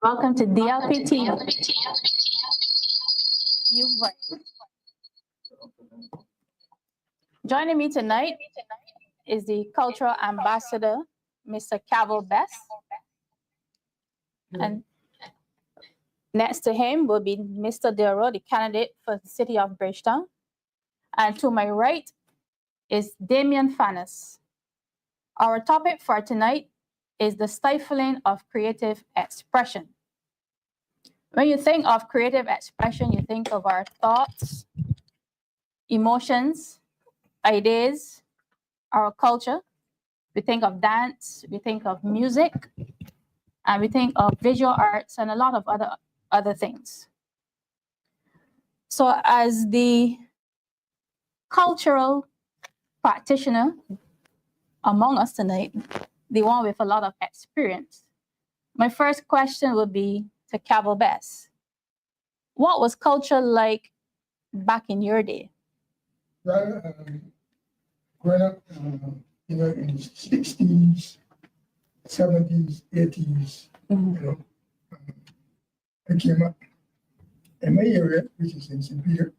Welcome to DLPT. Youth Voice. Joining me tonight is the cultural ambassador, Mr. Cavil Best. And next to him will be Mr. Rowe, the candidate for the city of Bridgetown. And to my right is Damien Fanus. Our topic for tonight is the stifling of creative expression. When you think of creative expression, you think of our thoughts, emotions, ideas, our culture. We think of dance, we think of music, and we think of visual arts and a lot of other things. So as the cultural practitioner among us tonight, the one with a lot of experience, my first question would be to Cavil Best. What was culture like back in your day? Well, growing up, in the 60s, 70s, 80s, I came up in my area, which is in St. Peter,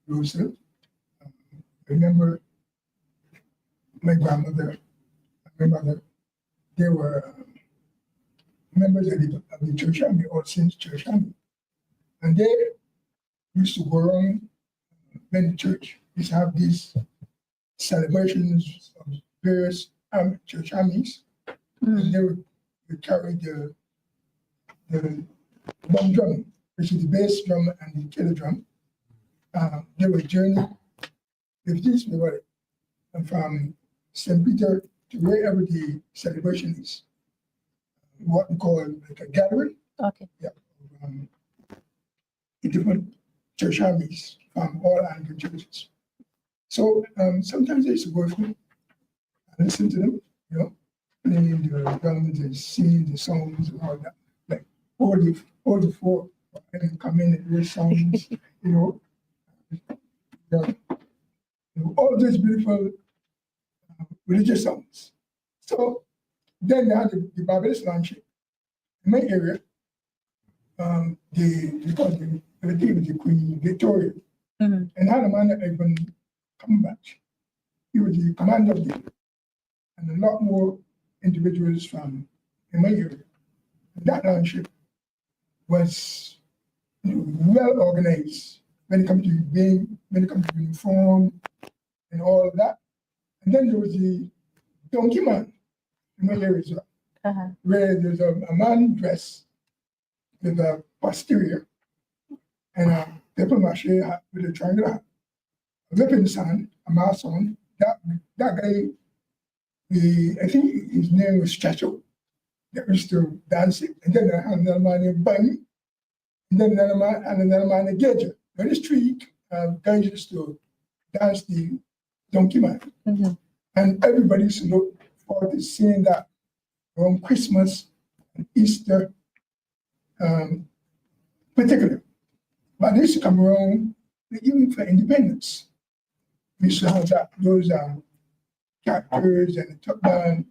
Rowe. I remember my grandmother and my mother, they were members of the church army, All Saints Church Army. And they used to go around when the church used to have these celebrations of various church armies. And they would carry the bomb drum, which is the bass drum and the killer drum. They would journey with these people from St. Peter to wherever the celebration is. What we call like a gathering. Okay. Yeah. The different church armies from all Anglican churches. So sometimes I used to go through and listen to them, playing the drums and singing the songs and all that. Like all the four and come in and hear songs, all those beautiful religious songs. So then they had the Barbados launching. In my area, they called the Queen Victoria. And had a man that even come back. He was the commander of the, and a lot more individuals from in my area. And that launching was well organized when it comes to being informed and all of that. And then there was the donkey man in my area as well, where there's a man dressed with a posterior and a paper mache hat with a triangular hat, a whip in the sand, a mask on. That guy, I think his name was Chacho, that used to dance it. And then I had another man named Bunny, and then another man named Gadget. On the street, guys used to dance the donkey man. And everybody used to look forward to seeing that around Christmas and Easter, particularly. But they used to come around even for independence. We used to have those characters and the top band,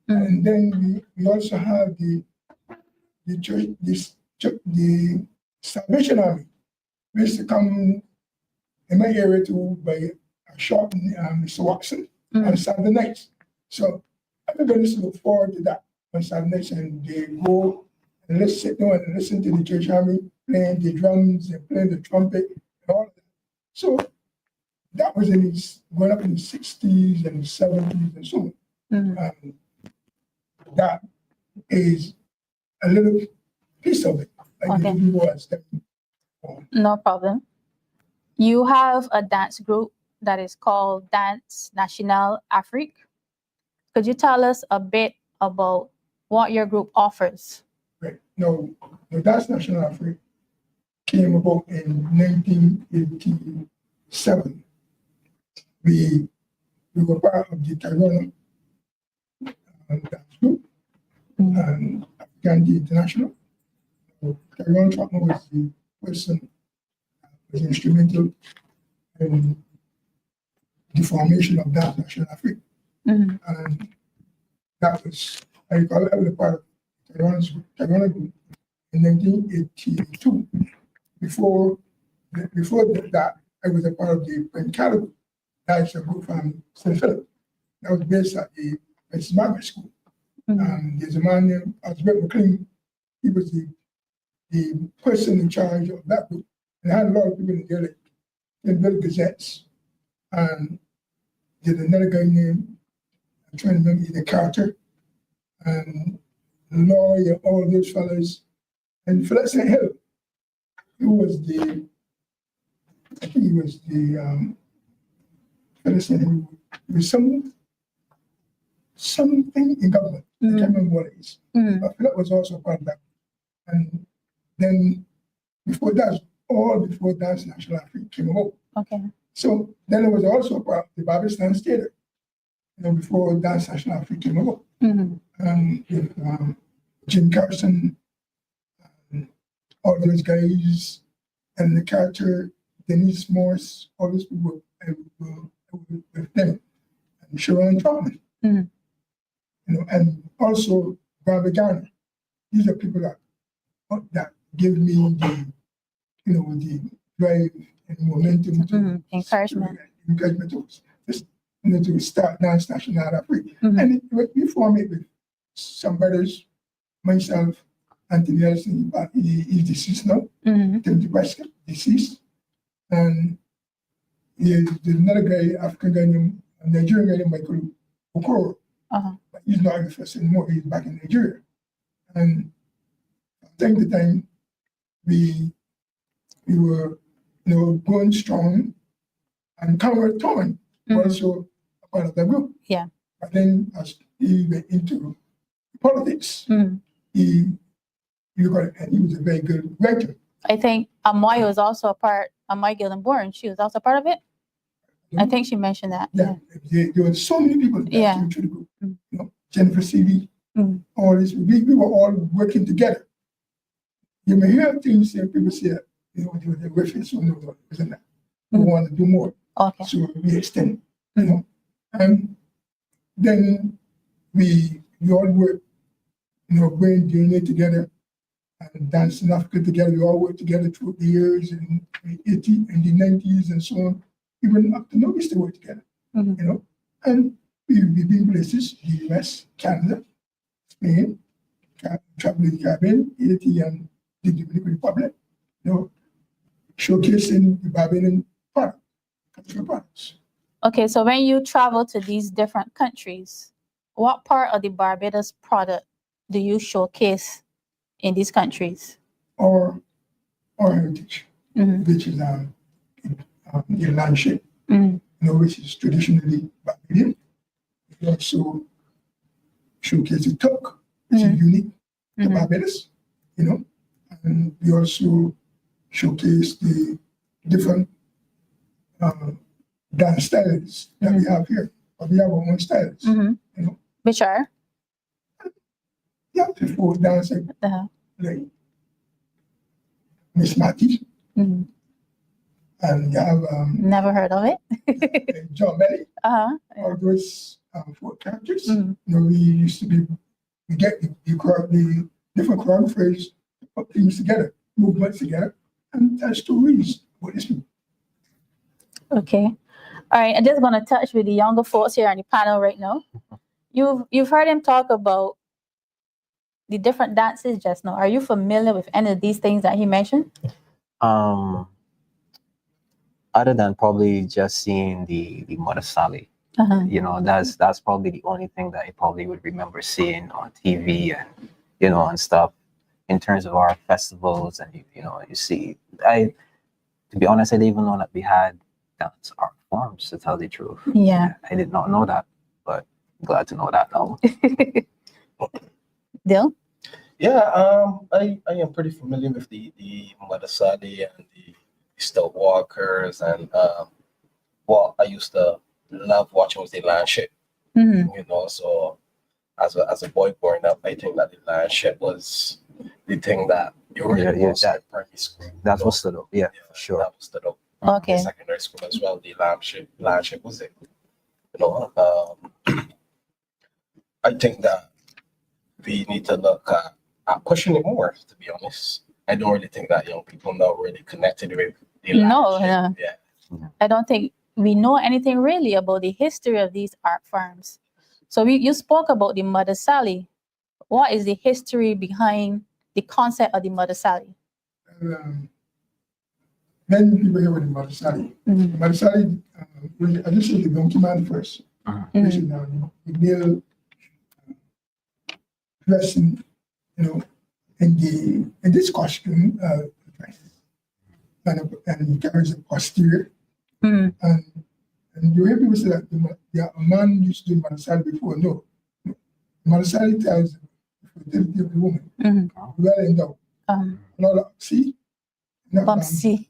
And then we also have the church, the Salvation Army. We used to come in my area too by a shop, Mr. Watson, on Saturday nights. So everybody used to look forward to that on Saturday nights, and they go and listen to the church army playing the drums and playing the trumpet and all of that. So that was going up in the 60s and the 70s and so on. That is a little piece of it. No problem. You have a dance group that is called Dance National Afrique. Could you tell us a bit about what your group offers? Right. No, the Dance National Afrique came about in 1987. We were part of the Tyrone dance group and Gandhi International. Tyrone Chapman was the person was instrumental in the formation of Dance National Afrique. And that was, I call it part of Taiwan in 1982. Before that, I was a part of the Cavil. That's a group from St. Philip. That was based at the Margaret School. There's a man named Osbert McLean. He was the person in charge of that group. And I had a lot of people in there, like in Bill Gazettes. And there's another guy named, I'm trying to remember, either Carter and Lloyd and all those fellas. And Philip St. Hill, who was I think he was the, Philip St. Hill, he was something in government. I can't remember what it is. But Philip was also part of that. And then before Dance National Africa came about. Okay. So then it was also part of the Barbados Theater, before Dance National Africa came about. With Jim Carson, all those guys, and the character, Denise Morse, all those people were with them, and Sharon Troutman. And also Barbara Garner. These are people that give me the drive and momentum to encouragement to start Dance National Africa. And we formed it with some brothers, myself, Anthony Nelson, but he's deceased now. Timothy Westcott, deceased. And there's another guy, African guy named, Nigerian guy named Michael Okoro. But he's not with us anymore, he's back in Nigeria. And from time to time, we were, going strong, and Conrad Torn also a part of the group. Yeah. But then as he went into politics, he was a very good writer. I think Amoy was also a part, Amoy Gildenborn, she was also part of it. I think she mentioned that. Yeah. There were so many people that came to the group. Jennifer Seavey, all this. We were all working together. You may hear things people say, they were with so no, isn't that? We want to do more. Okay. So we extend, And then we all work, going doing it together and dancing Africa together. We all worked together through the years in the 80s and the 90s and so on. Even up to now, we still work together, And we've been places, the US, Canada, Spain, traveling the Caribbean, Haiti, and the Dominican Republic, showcasing the Barbadian cultural products. Okay, so when you travel to these different countries, what part of the Barbados product do you showcase in these countries? Or heritage, which is the landship, which is traditionally Barbadian. We also showcase the Tuk, which is unique to Barbados, and we also showcase the different dance styles that we have here. But we have our own styles, Which are? Yeah, before dancing, like Miss Matty, and you have never heard of it. John Belly, all those 4 characters. We used to we get the different choreographers to put things together, movements together, and tell stories about this people. Okay. All right, I'm just going to touch with the younger folks here on the panel right now. You've heard him talk about the different dances just now. Are you familiar with any of these things that he mentioned? Other than probably just seeing the Mother Sally, that's probably the only thing that I probably would remember seeing on TV and and stuff. In terms of our festivals, and you see, to be honest, I didn't even know that we had dance art forms, to tell the truth. Yeah. I did not know that, but I'm glad to know that now. Dill? Yeah, I am pretty familiar with the Mother Sally and the Stout Walkers, and what I used to love watching was the landship. So as a boy growing up, I think that the landship was the thing that you really watched at primary school. That's what stood up. Yeah, for sure. That was stood up. Okay. In secondary school as well, the landship was it. I think that we need to look at I pushing it more, to be honest. I don't really think that young people now really connected with the No, landscape. no. Yeah. I don't think we know anything really about the history of these art forms. So you spoke about the Mother Sally. What is the history behind the concept of the Mother Sally? Many people here with the Marisali. Marisali, I just say the donkey man first. This is now the male person, in this costume, and he carries a posterior. And you hear people say that a man used to do Marisali before. No. Marisali tells the fertility of the woman. Well endowed. See? See.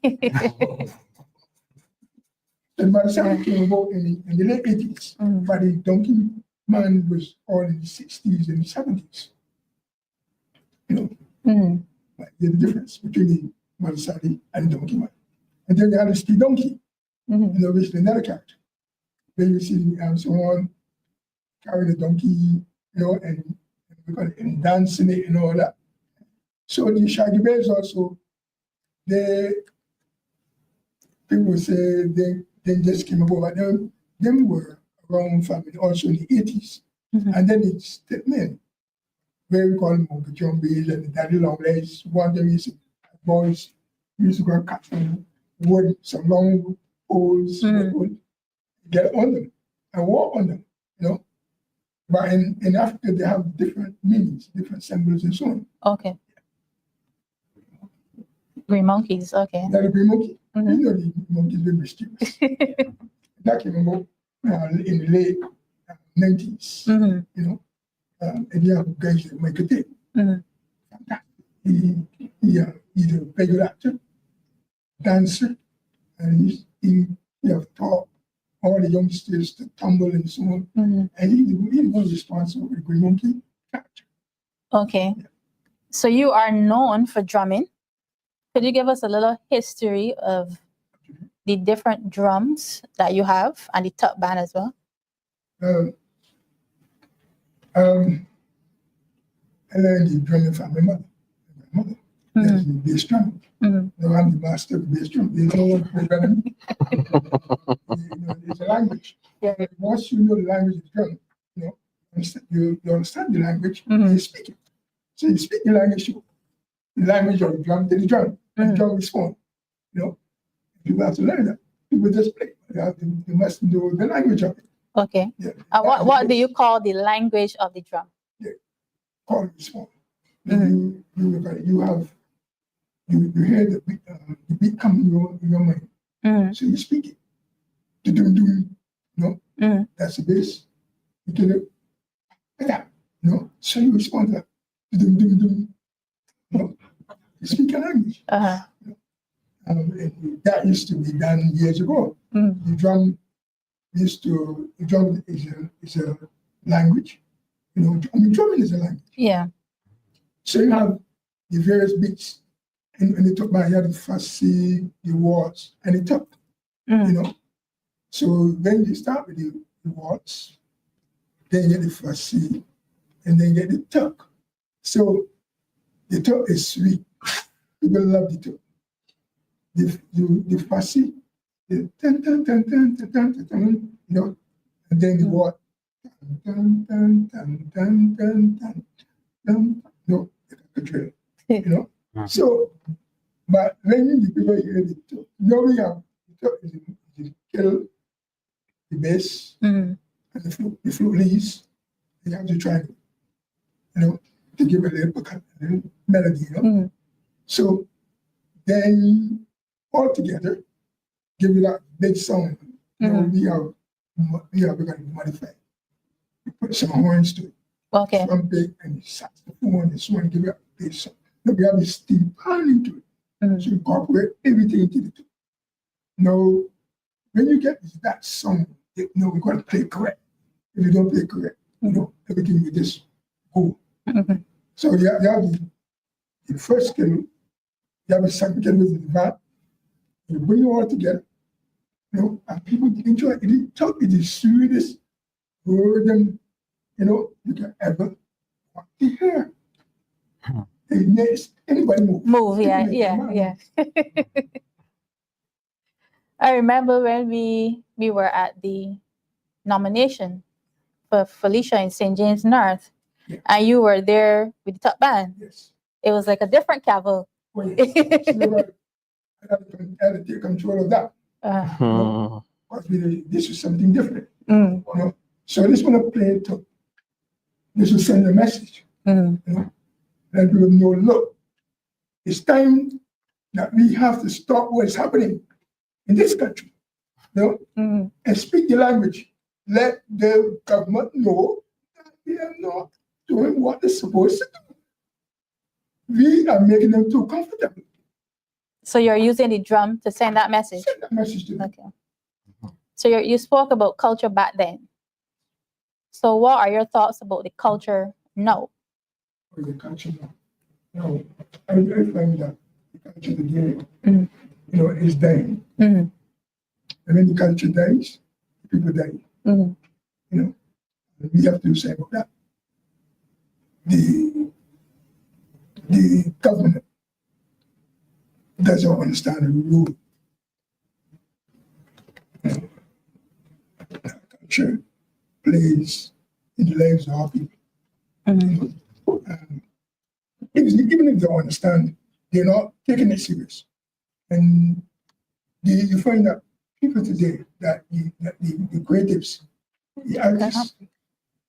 And Marisali came about in the late 80s, but the donkey man was all in the 60s and the 70s. Like the difference between the Marisali and the donkey man. And then they had a speed donkey, which is another character. Then you see someone carrying a donkey, and dancing it and all that. So the Shaggy Bears also, people say they just came about, but them were around family also in the 80s. And then it's the men, where we call them Uncle John Bees and the Daddy Long Legs. One of them used to, boys used to go and cut some wood, some long poles, wood, get on them and walk on them, But in Africa, they have different meanings, different symbols and so on. Okay. Green monkeys, okay. That a green monkey? The monkeys were mischievous. That came about in the late 90s, and you have guys like Michael Tate. He's a regular actor, dancer, and he have taught all the youngsters to tumble and so on. And he was responsible for the green monkey capture. Okay. So you are known for drumming. Could you give us a little history of the different drums that you have and the top band as well? I learned the drumming from my mother. That's the bass drum. I'm the master of the bass drum. There's no one programming. It's a language. Yeah. Once you know the language of drum, you understand the language, you speak it. So you speak the language of the drum to the drum. The drum responds. People have to learn that. People just play. They must know the language of it. Okay. Yeah. What do you call the language of the drum? Call and respond. You look at it, you hear the beat coming in your mind. So you speak it. That's the bass. You get it like that. So you respond to that. You speak a language. And that used to be done years ago. The drum is a language. Drumming is a language. Yeah. So you have the various beats, and the top bar, you have the fussy, the waltz, and the top. So when you start with the waltz, then you get the fussy, and then you get the tuck. So the tuck is sweet. People love the tuck. The fussy, the tan tan tan tan tan tan tan, and then the waltz. Tan tan tan tan tan tan tan. The drill. So, but when the people hear the talk, we have the talk is kill the bass and the flute leads. You have to try, to give a little melody, So then all together give it that big sound. We are going to modify. We put some horns to it. Okay. Trumpet and saxophone and so on, give it a big sound. Then we have the steam pan into it. So you incorporate everything into the two. Now, when you get that sound, we're going to play correct. If you don't play correct, everything will just go. So you have the first skill, you have a second skill with the van. You bring it all together, and people enjoy it. It is sweetest rhythm, you can ever want to hear. Anybody move. Move, yeah, People yeah, make yeah. I remember when we were at the nomination for Felicia in St. James North, Yeah. and you were there with the top band. Yes. It was like a different Cavil. Well, yes. You're right. I had to take control of that. Because this was something different. You know? So this one I played to, this will send a message. You know? Let people know, look, it's time that we have to stop what's happening in this country. You know? And speak the language. Let the government know that they are not doing what they're supposed to do. We are making them too comfortable. So you're using the drum to send that message? Send that message to them. Okay. So you spoke about culture back then. So what are your thoughts about the culture now? Or the culture now. No, I find that the culture today, you know, is dying. And when the culture dies, people die. You know, and we have to do something about that. The government doesn't understand the rule. You know, that culture plays in the lives of our people. You know? Even if they don't understand, they're not taking it serious. And you find that people today, that the creatives, the artists,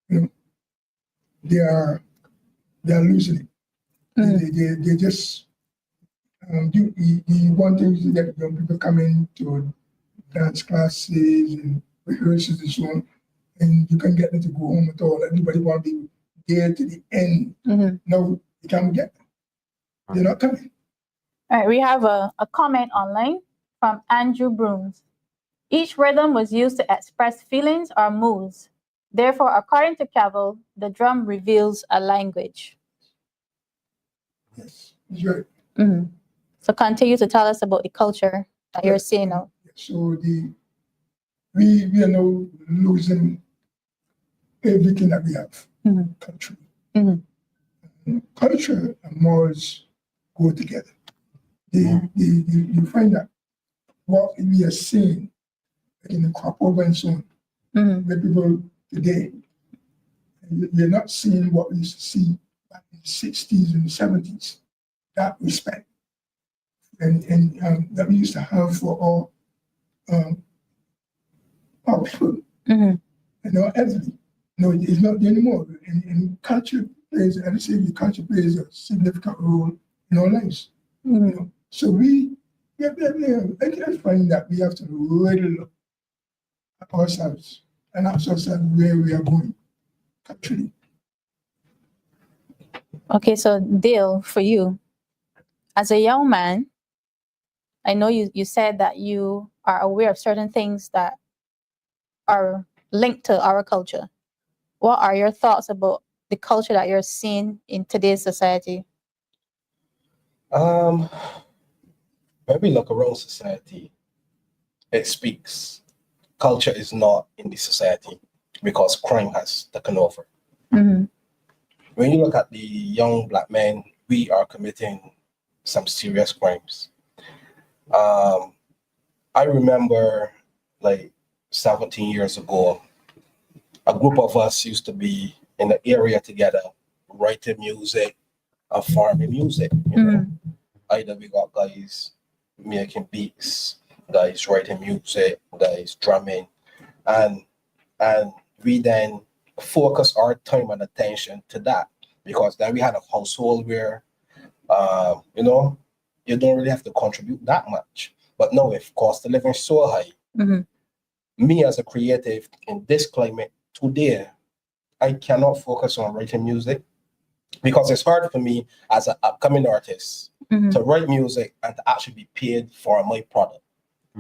you know, they are losing it. They just do the one thing is that young people come in to dance classes and rehearsals and so on, and you can't get them to go home at all. Everybody want to be there to the end. No, you can't get them. They're not coming. All right, we have a comment online from Andrew Brooms. Each rhythm was used to express feelings or moods. Therefore, according to Cavil, the drum reveals a language. Yes, that's right. So continue to tell us about the culture that you're seeing now. So we are now losing everything that we have. Culture. Culture and morals go together. You find that what we are seeing in the crop over and so on, where people today, you're not seeing what we used to see back in the 60s and 70s, that respect and that we used to have for our food and our everything. No, it's not there anymore. And culture plays, as I say, the culture plays a significant role in our lives. You know? So I find that we have to really look at ourselves and ask ourselves where we are going culturally. Okay, so Dale, for you, as a young man, I know you said that you are aware of certain things that are linked to our culture. What are your thoughts about the culture that you're seeing in today's society? When we look around society, it speaks. Culture is not in the society because crime has taken over. When you look at the young black men, we are committing some serious crimes. I remember like 17 years ago, a group of us used to be in the area together, writing music and farming music. You know, either we got guys making beats, guys writing music, guys drumming, and we then focus our time and attention to that because then we had a household where you know, you don't really have to contribute that much. But now if cost of living is so high, me as a creative in this climate today, I cannot focus on writing music because it's hard for me as an upcoming artist to write music and to actually be paid for my product.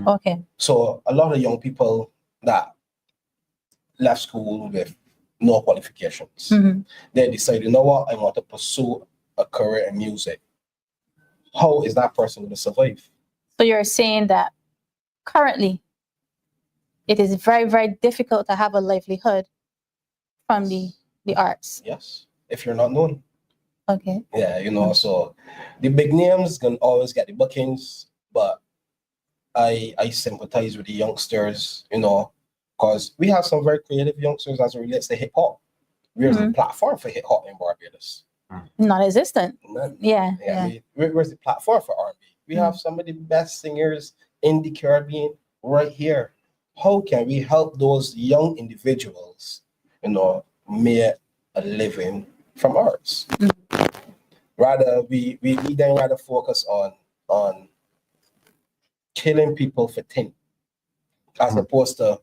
Okay. So a lot of young people that left school with no qualifications, they decide, you know what, I want to pursue a career in music. How is that person going to survive? So you're saying that currently it is very, very difficult to have a livelihood from the arts. Yes, if you're not known. Okay. Yeah, you know, so the big names can always get the bookings, but I sympathize with the youngsters, you know, because we have some very creative youngsters as it relates to hip hop. Where's the platform for hip hop in Barbados? Non-existent. None. Yeah. I mean, where's the platform for R&B? We have some of the best singers in the Caribbean right here. How can we help those young individuals, you know, make a living from arts? Rather, we then rather focus on killing people for things, as opposed to,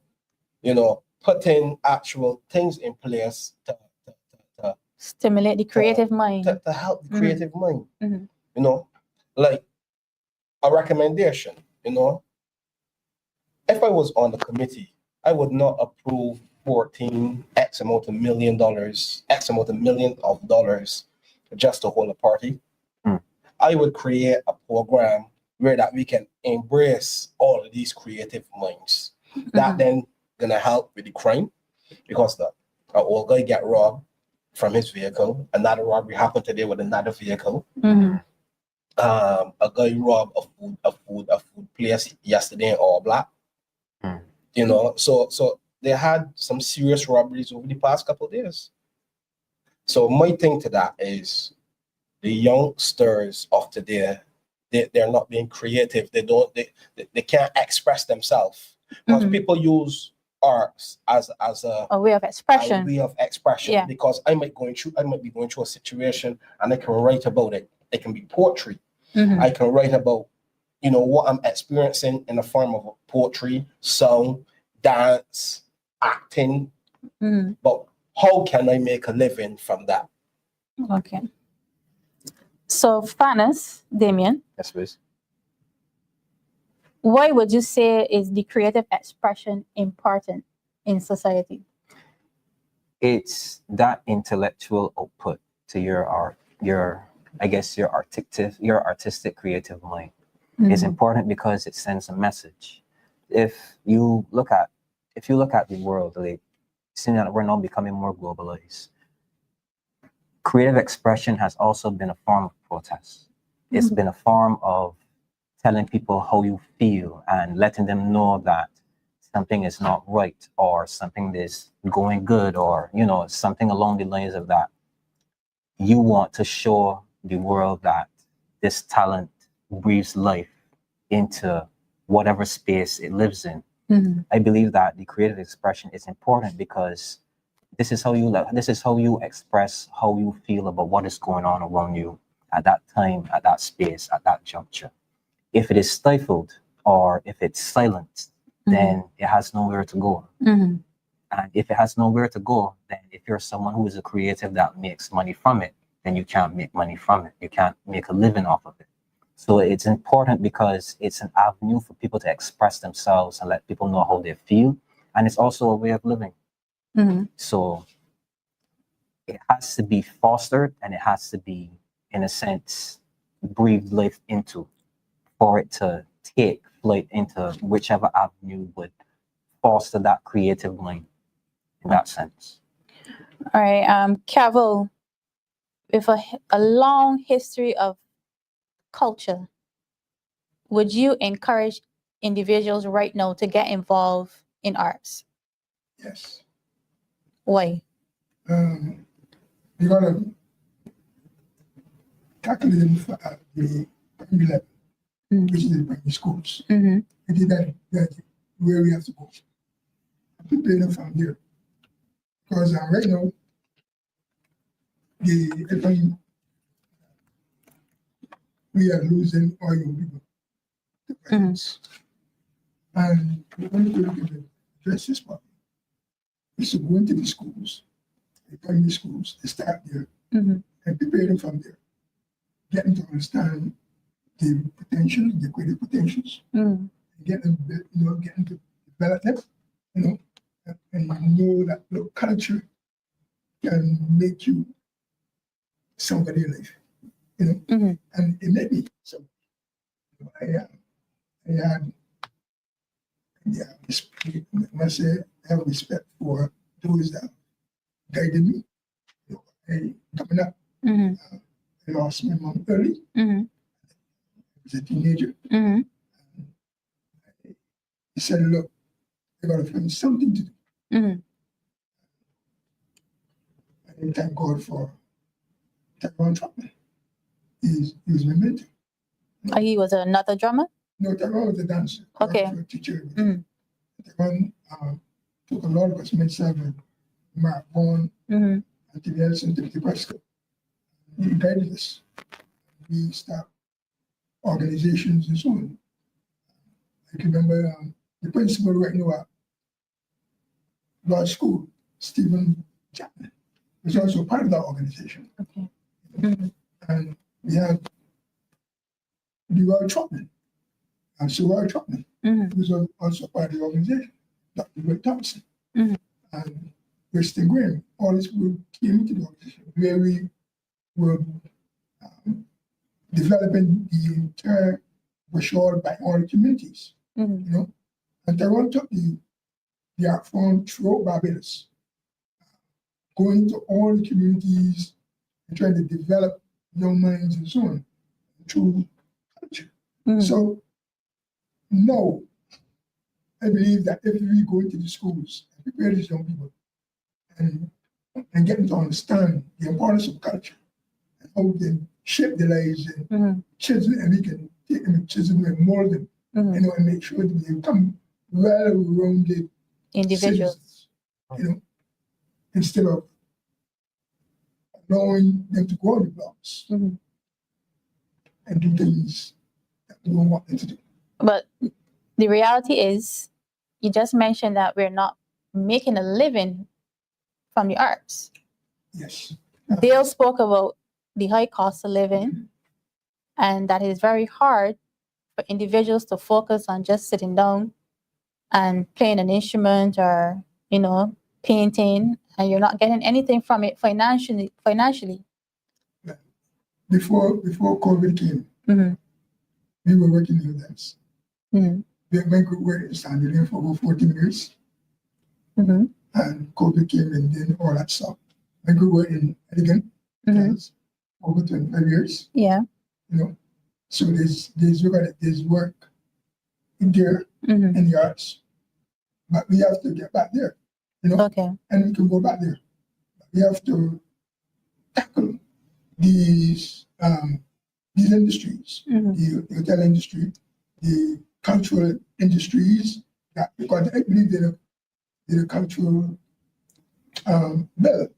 you know, putting actual things in place to Stimulate the creative mind. to help the creative mind. Mhm. You know, like a recommendation, you know. If I was on the committee, I would not approve 14 X amount of million dollars just to hold a party. I would create a program where that we can embrace all of these creative minds. That then gonna help with the crime, because the old guy get robbed from his vehicle. Another robbery happened today with another vehicle. A guy robbed a food place yesterday in All Black. You know, so they had some serious robberies over the past couple of days. So my thing to that is the youngsters of today, they're not being creative. They can't express themselves, because people use arts as A way of expression. Yeah. Because I might be going through a situation and I can write about it. It can be poetry. I can write about, you know, what I'm experiencing in the form of poetry, song, dance, acting. But how can I make a living from that? Okay. So, Fanus, Damien, Yes, please. why would you say is the creative expression important in society? It's that intellectual output to your art, your artistic creative mind is important because it sends a message. If you look at the world, like, seeing that we're now becoming more globalized, creative expression has also been a form of protest. It's been a form of telling people how you feel and letting them know that something is not right, or something is going good, or, you know, something along the lines of that. You want to show the world that this talent breathes life into whatever space it lives in. I believe that the creative expression is important because this is how you express how you feel about what is going on around you at that time, at that space, at that juncture. If it is stifled or if it's silenced, then it has nowhere to go. And if it has nowhere to go, then if you're someone who is a creative that makes money from it, then you can't make money from it. You can't make a living off of it. So it's important because it's an avenue for people to express themselves and let people know how they feel. And it's also a way of living. So it has to be fostered, and it has to be, in a sense, breathed life into for it to take flight into whichever avenue would foster that creative mind in that sense. All right. Cavil, with a long history of culture, would you encourage individuals right now to get involved in arts? Yes. Why? You gotta tackle them at the primary level, which is the primary schools. It is that where we have to go. Prepare them from there. Because right now, we are losing all young people to violence. And we want to look at the justice problem. We should go into the schools, the primary schools, and start there and prepare them from there. Get them to understand the potential, the creative potentials, get them, get them to develop them, and know that culture can make you somebody in life, and it may be so. I must say, I have respect for those that guided me, coming up. I lost my mom early. Mm-hmm. I was a teenager. Mm-hmm. He said, look, I got to find something to do. Mm-hmm. And thank God for Tyrone Chapman. He was my mentor. Oh, he was another drummer? No, Tyrone was a dancer. Okay. A teacher. Mm-hmm. Tyrone took a lot of us, myself and Mark Vaughan, Mm-hmm. and Timmy Ellison, Timothy Prescott. He guided us. We start organizations and so on. I can remember the principal right now at law school, Stephen Chapman, was also part of that organization. Okay. Mm-hmm. And we had Leroy Chapman and Sir Roy Chapman, Mm-hmm. who was also part of the organization, Dr. Will Thompson, Mm-hmm. and Weston Graham. All these people came into the organization where we were developing the entire Bushord by all communities, Mm-hmm. you know. And Tyrone took the art form throughout Barbados, going to all the communities and trying to develop young minds and so on through culture. Mm-hmm. So now, I believe that if we go into the schools and prepare these young people and get them to understand the importance of culture and how we can shape their lives and Mm-hmm. children, and we can take them and children and mold them, Mm-hmm. you know, and make sure that they become well-rounded Individuals. citizens, you know, instead of allowing them to go on the blocks Mm-hmm. and do things that we don't want them to do. But the reality is, you just mentioned that we're not making a living from the arts. Yes. Dale spoke about the high cost of living, and that it's very hard for individuals to focus on just sitting down and playing an instrument or, you know, painting, and you're not getting anything from it financially. Before COVID came, Mm-hmm. we were working in events. Mm-hmm. We were in Standing for over 14 years, Mm-hmm. and COVID came and then all that stuff. We were in Elegant Mm-hmm. over 25 years, Yeah. you know. So there's work in there Mm-hmm. in the arts, but we have to get back there, you know, Okay. and we can go back there. We have to tackle these industries, Mm-hmm. the hotel industry, the cultural industries, that because I believe they're a cultural bill,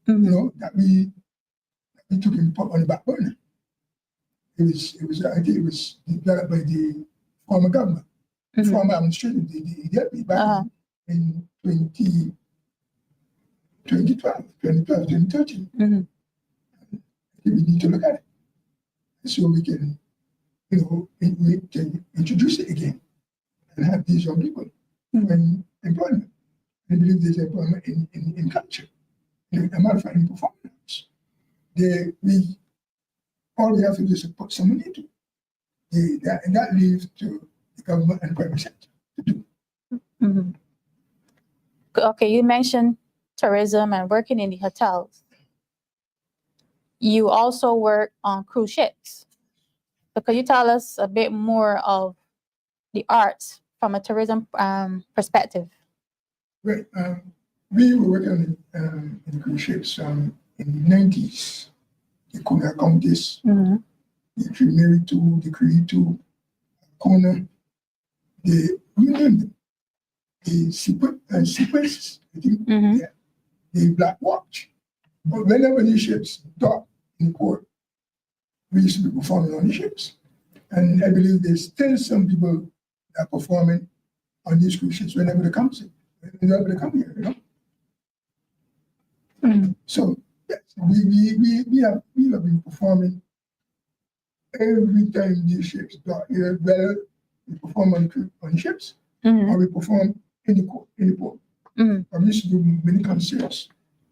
Mm-hmm. you know, that we took and put on the back burner. I think it was developed by the former government, Mm-hmm. former administration, the DLP back Uh-huh. in 2012, 2013. Mm-hmm. I think we need to look at it so we can, you know, we can introduce it again and have these young people in employment. I believe there's employment in culture. You know, a matter of fact, in performance. All we have to do is put some money into it. And that leaves to the government and private sector to do. Mm-hmm. Okay, you mentioned tourism and working in the hotels. You also work on cruise ships. So could you tell us a bit more of the arts from a tourism perspective? Right. We were working in the cruise ships in the 90s. The Kuna Countess, Mm-hmm. the Trinary 2, the Cree 2, Kona, you name them. The sequences, I think, Mm-hmm. yeah, the Black Watch. But whenever these ships dock in port, we used to be performing on the ships. And I believe there's still some people that are performing on these cruise ships whenever they come here, you know. Mm-hmm. So yes, we have been performing every time these ships dock here. Whether we perform on the ships Mm-hmm. or we perform in the port. Mm-hmm. We used to do many concerts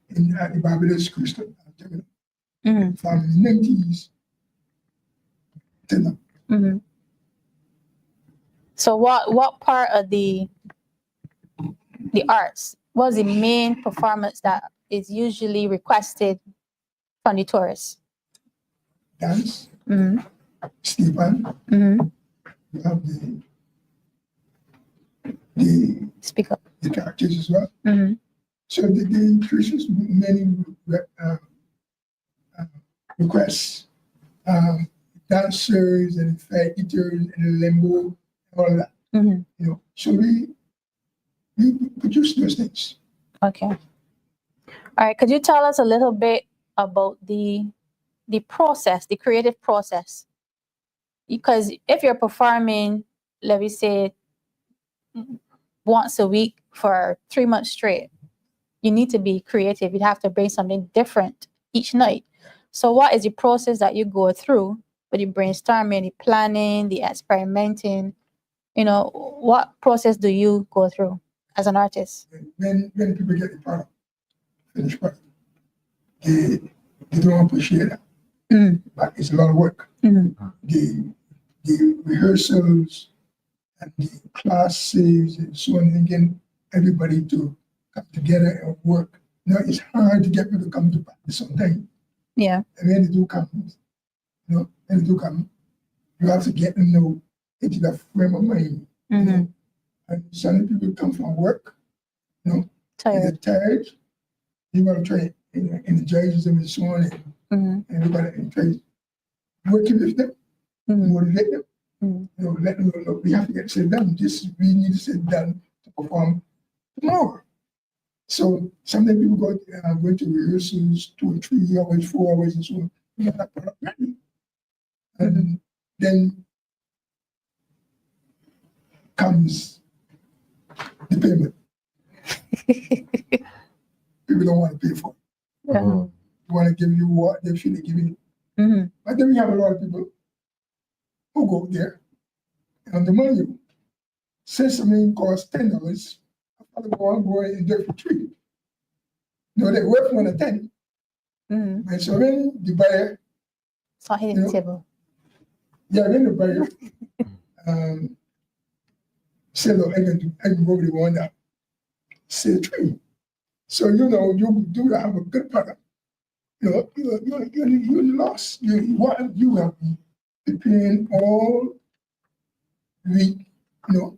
at the Barbados cruise terminal. Mm-hmm. From the 90s till now. Mm-hmm. So what part of the arts was the main performance that is usually requested from the tourists? dance, Mm-hmm. Stephen, Mm-hmm. you have the Speak up. the characters as well. Mm-hmm. So they introduces many requests, dancers and fair eaters and limbo, all of that. Mm-hmm. You know, so we produce those things. Okay. All right. Could you tell us a little bit about the process, the creative process? Because if you're performing, let me say, once a week for 3 months straight, you need to be creative. You have to bring something different each night. So what is the process that you go through with the brainstorming, the planning, the experimenting? You know, what process do you go through as an artist? When people get the product, finished product, they don't appreciate it. Mm. But it's a lot of work. Mm-hmm. The rehearsals and the classes and so on, and getting everybody to come together and work. You know, it's hard to get people to come to practice sometimes. Yeah. And when they do come, you have to get them know into the frame of mind. You Mm-hmm. know? And some people come from work, you know, they're Tired. tired. You got to try and energize them and so on, Mm-hmm. and you got to try working with them, Mm-hmm. motivate them. Mm-hmm. You know, let them know, look, we have to get sit down. We need to sit down to perform tomorrow. So sometimes people go to rehearsals 2 or 3 hours, 4 hours, and so on. We have that product ready. And then comes the payment. People don't want to pay for it. Yeah. Mhm. They want to give you what they should have given you. Mm-hmm. But then we have a lot of people who go there and the money. Say something costs $10, I want to go and do it for 3. No, they're worth more than 10. Mm-hmm. And so when the buyer, So hitting You the know? table. when the buyer say, look, I can go with the one that say 3. So, you know, you do have a good product. You know, you lost. You have been paying all week, you know,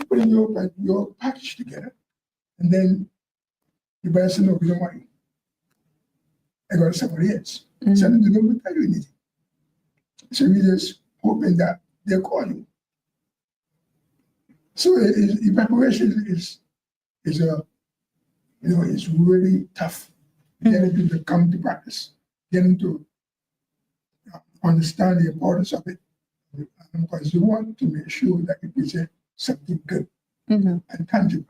putting your package together. And then the buyer said, no, we don't want you. I got somebody else. Mm-hmm. So they don't tell you anything. So we just hoping that they'll call you. So the preparation is it's really tough. Getting people to come to practice, getting to understand the importance of it, because you want to make sure that you present something good Mm-hmm. and tangible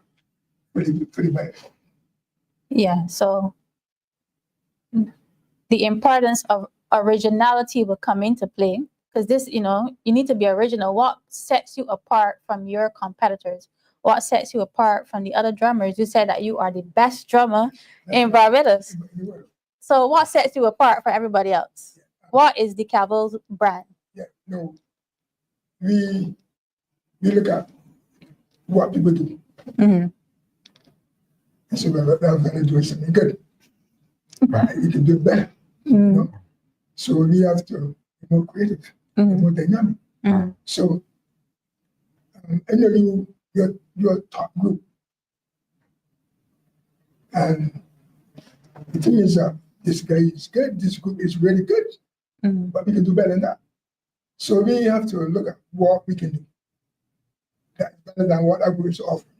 for the buyer. Yeah. So the importance of originality will come into play because this, you know, you need to be original. What sets you apart from your competitors? What sets you apart from the other drummers? You said that you are the best drummer in Barbados. So what sets you apart from everybody else? What is the Cavil's brand? Yeah, no. We look at what people do. Mm-hmm. And so we're going to do something good. Right? We can do it better. Mm-hmm. You know? So we have to be more creative, Mm-hmm. more dynamic. Mm-hmm. So interview your top group. And the thing is this guy is good, this group is really good, Mm-hmm. but we can do better than that. So we have to look at what we can do that's better than what our groups are offering.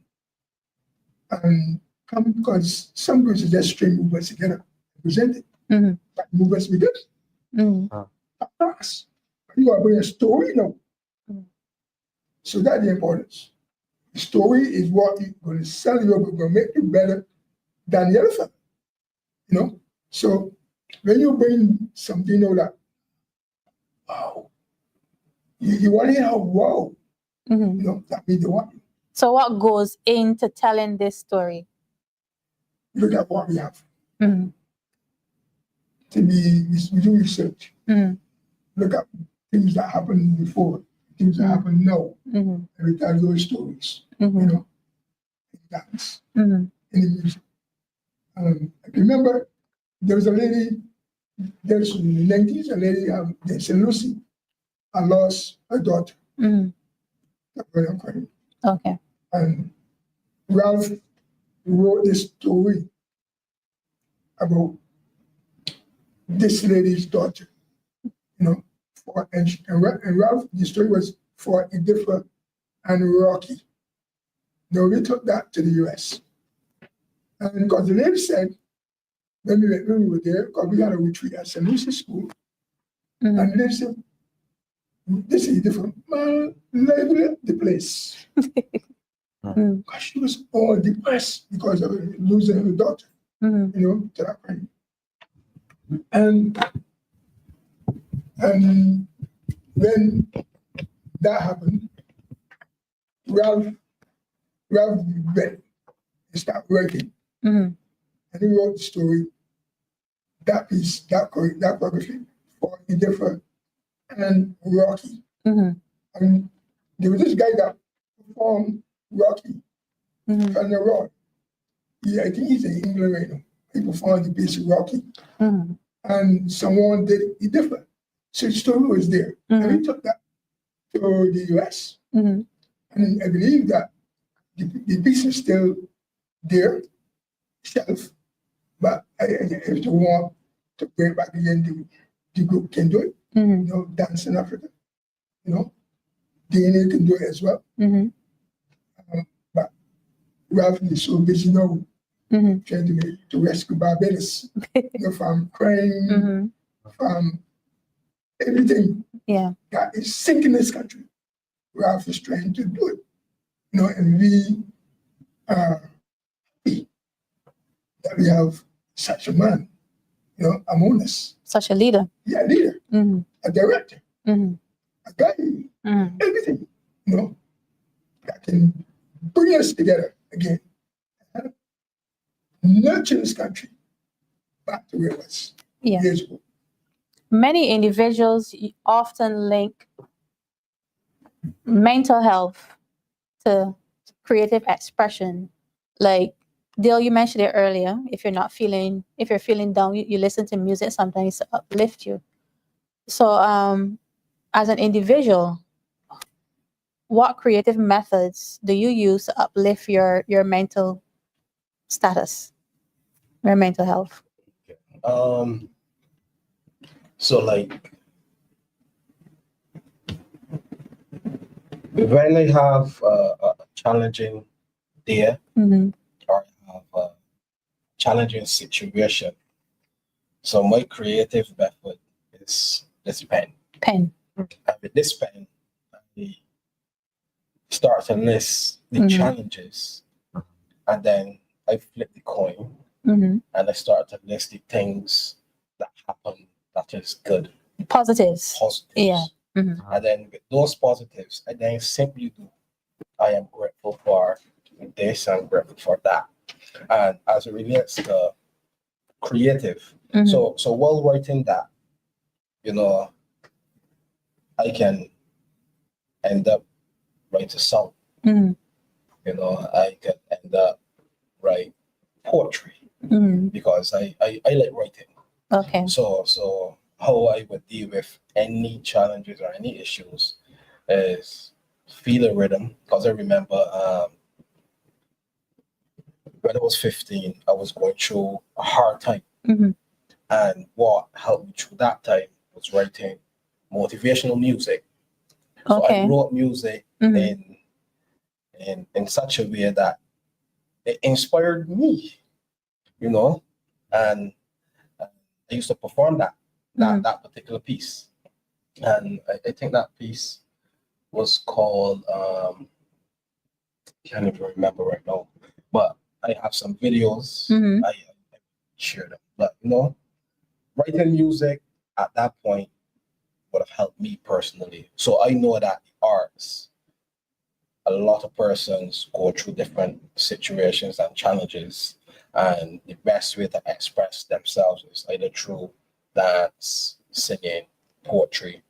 And because some groups are just string movements together, present it, Mm-hmm. but movements be good. Mm-hmm. Us. You gotta bring a story, you know. Mm-hmm. So that's the importance. The story is what is going to sell you, going to make you better than the other fellow. You know? So when you bring something, you know, that, wow, you want to hear how wow, Mm-hmm. you know, that means they want you. So what goes into telling this story? Look at what we have. Mm-hmm. We do research. Mm-hmm. Look at things that happened before, things that happen now, Mm-hmm. and we tell those stories, Mm-hmm. you know, in dance, Mm-hmm. in the music. I remember there was a lady there's in the 90s, a lady in St. Lucie, I lost her daughter. That's why I'm crying. Okay. And Ralph wrote this story about this lady's daughter, and Ralph, the story was for Editha and Rocky. Now we took that to the US. And because the lady said, when we were there, because we had a retreat at St. Lucie School, and the lady said, this is different. Man, label the place. Because she was all depressed because of losing her daughter, to that point. And when that happened, Ralph read and started working. And he wrote the story, that piece, that choreography for Editha and Rocky. And there was this guy that performed Rocky from the road. I think he's in England right now. He performed the piece of Rocky. And someone did it different. So the story was there. And we took that to the US. And I believe that the piece is still there, shelf. But if you want to bring it back again, the group can do it. Dance in Africa. DNA can do it as well. But Ralph is so busy now trying to rescue Barbados from crime, from everything that is sinking this country. Ralph is trying to do it. And we are happy that we have such a man, among us. Such a leader. Yeah, a leader, a director, a guy, everything, that can bring us together again. Nurture this country back to where it was years ago. Many individuals often link mental health to creative expression. Like Dale, you mentioned it earlier. If you're feeling down, you listen to music sometimes to uplift you. So, as an individual, what creative methods do you use to uplift your mental status, your mental health? So like when I have a challenging day or I have a challenging situation, so my creative method is this pen. And with this pen, I start to list the challenges, and then I flip the coin and I start to list the things that happen that is good. Positives. Yeah. And then with those positives, I then simply do, I am grateful for this, I'm grateful for that. And as it relates to creative, so while writing that, I can end up write a song. I can end up write poetry because I like writing. Okay. So how I would deal with any challenges or any issues is feel a rhythm. Because I remember when I was 15, I was going through a hard time. And what helped me through that time was writing motivational music. So I wrote music in such a way that it inspired me, and I used to perform that particular piece. And I think that piece was called, can't even remember right now, but I have some videos, I share them. But, writing music at that point would have helped me personally. So I know that the arts, a lot of persons go through different situations and challenges, and the best way to express themselves is either through dance, singing, poetry.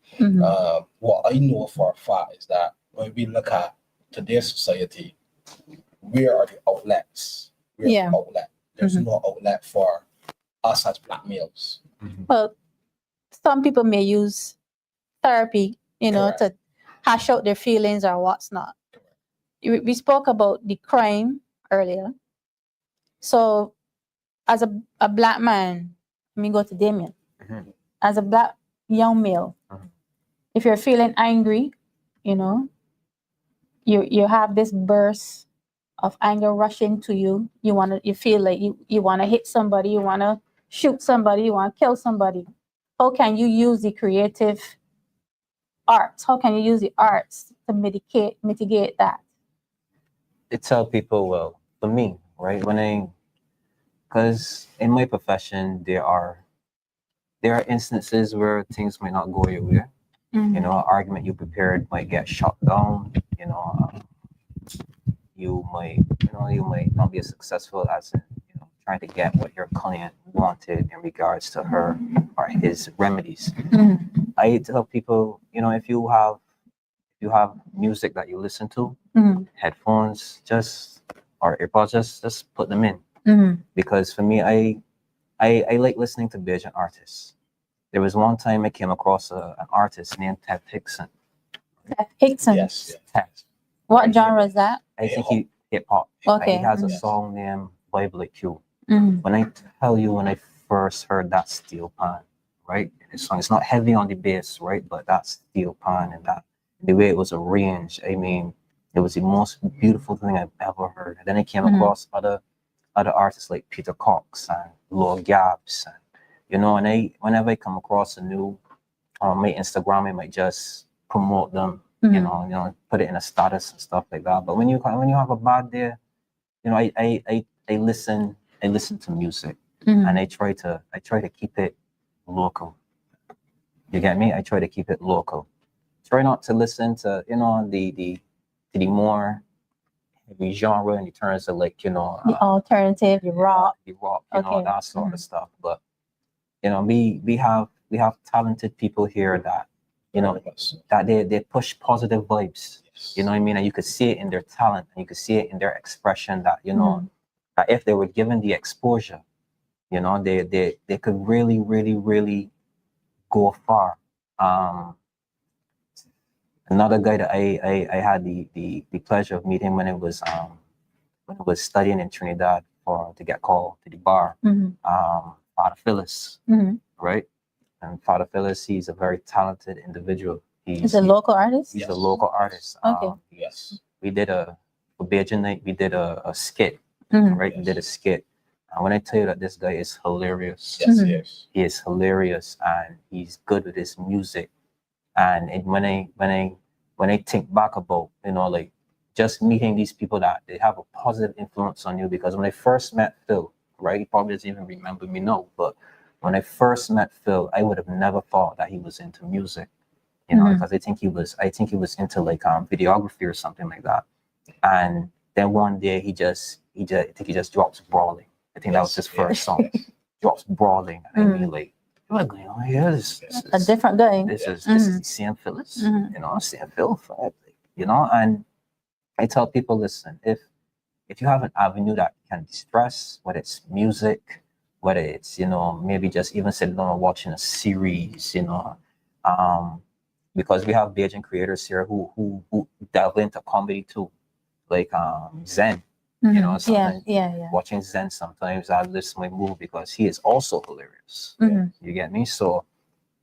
What I know for a fact is that when we look at today's society, where are the outlets? Where's the outlet? There's no outlet for us as Black males. Well, some people may use therapy, to hash out their feelings or what's not. We spoke about the crime earlier. So, as a black man, let me go to Damien. As a black young male, if you're feeling angry, you have this burst of anger rushing to you. You feel like you want to hit somebody, you want to shoot somebody, you want to kill somebody. How can you use the creative arts? How can you use the arts to mitigate that? I tell people, well, for me, right, because in my profession, there are instances where things might not go your way. An argument you prepared might get shot down. You might not be as successful as in, trying to get what your client wanted in regards to her or his remedies. I tell people, if you have music that you listen to, headphones, or earpods, just put them in. Because for me, I like listening to Bajan artists. There was one time I came across an artist named Ted Hickson. Ted Hickson? Yes. Ted. What genre is that? I think he hip hop. Okay. He has a song named Bible Like You. When I tell you, when I first heard that steel pan, right? The song, it's not heavy on the bass, right? But that steel pan and that the way it was arranged, I mean, it was the most beautiful thing I've ever heard. And then I came across other artists like Peter Cox and Lord Gabbs, and whenever I come across a new on my Instagram, I might just promote them, put it in a status and stuff like that. But when you have a bad day, I listen to music, and I try to keep it local. You get me? I try to keep it local. Try not to listen to the more heavy genre in terms of like the alternative, the rock, that sort of stuff. But we have talented people here that that they push positive vibes. You know what I mean? And you could see it in their talent, and you could see it in their expression that that if they were given the exposure, they could really, really, really go far. Another guy that I had the pleasure of meeting when I was studying in Trinidad to get called to the bar, Father Phyllis, right? And Father Phyllis, he's a very talented individual. He's a local artist? He's a local artist. Okay. Yes. We did for Bajan night, we did a skit, right? We did a skit. And when I tell you that this guy is hilarious, Yes. he is hilarious, and he's good with his music. And when I think back about, like just meeting these people that they have a positive influence on you, because when I first met Phil, right, he probably doesn't even remember me, but when I first met Phil, I would have never thought that he was into music, because I think he was into like videography or something like that. And then one day I think he just drops Brawling. I think that was his first song. Drops Brawling. And I mean, like, what's going on here? This a different guy. This is Sam Phyllis. Sam Phil, and I tell people, listen, if you have an avenue that can distress, whether it's music, whether it's, maybe just even sitting down and watching a series, because we have Bajan creators here who delve into comedy too, like Zen. Watching Zen sometimes I listen to my move because he is also hilarious. You get me? So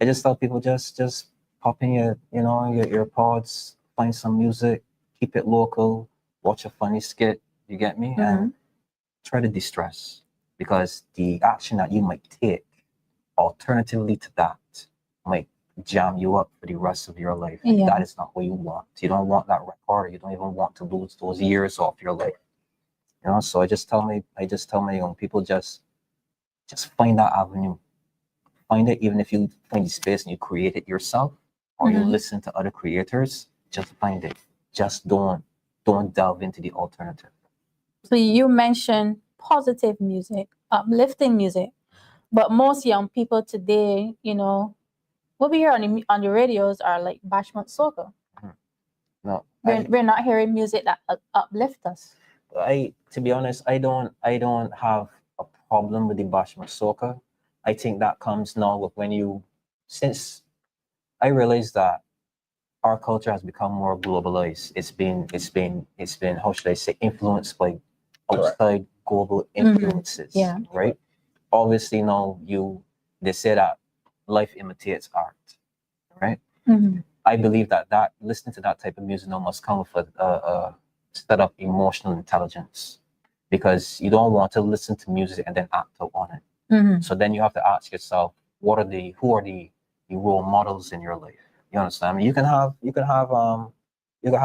I just tell people just pop in your earpods, find some music, keep it local, watch a funny skit. You get me? And try to distress, because the action that you might take alternatively to that might jam you up for the rest of your life. That is not what you want. You don't want that record. You don't even want to lose those years off your life. So I just tell my young people, just find that avenue. Find it, even if you find the space and you create it yourself, or you listen to other creators, just find it. Just don't delve into the alternative. So you mentioned positive music, uplifting music, but most young people today, what we hear on the radios are like bashment soca. No, we're not hearing music that uplift us. To be honest, I don't have a problem with the bashment soca, I think that comes now with since I realized that our culture has become more globalized. It's been how should I say, influenced by Correct. outside global influences. Yeah. Right. Obviously, now they say that life imitates art. Right. I believe that listening to that type of music now must come with a set of emotional intelligence, because you don't want to listen to music and then act out on it. So then you have to ask yourself, who are the role models in your life? You understand me? You can have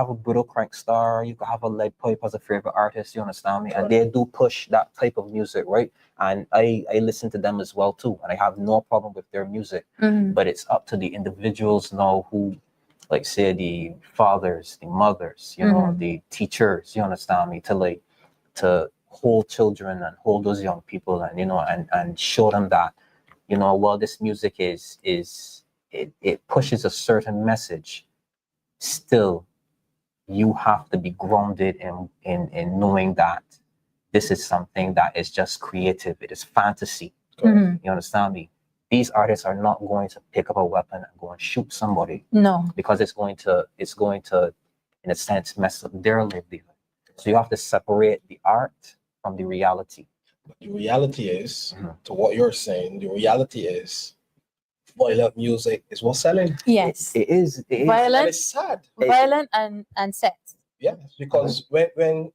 a brutal crank star, you can have a lead pipe as a favorite artist, you understand me? And they do push that type of music, right? And I listen to them as well too, and I have no problem with their music. But it's up to the individuals now who, like, say, the fathers, the mothers, the teachers, you understand me, to hold children and hold those young people, and and show them that, well, this music it pushes a certain message. Still, you have to be grounded in knowing that this is something that is just creative. It is fantasy. You understand me? These artists are not going to pick up a weapon and go and shoot somebody. No. Because it's going to, in a sense, mess up their livelihood. So you have to separate the art from the reality. The reality is, to what you're saying, the reality is, violent music is what's selling. Yes. It is. And Violent, it's sad. violent and sex. Yeah, because when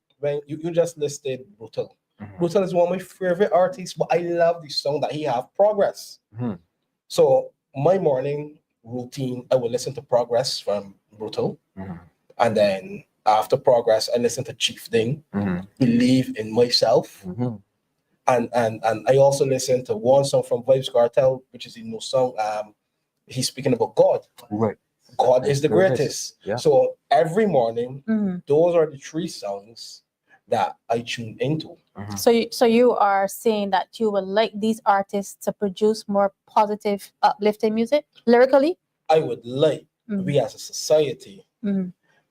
you just listed Brutal. Brutal is one of my favorite artists, but I love the song that he have, Progress. So my morning routine, I will listen to Progress from Brutal, and then after Progress, I listen to Chieftain, Believe in Myself, and I also listen to one song from Vibes Cartel, which is a new song. He's speaking about God. Right. God is the greatest. Yeah. So every morning, those are the 3 songs that I tune into. So you are saying that you would like these artists to produce more positive, uplifting music lyrically? I would like we as a society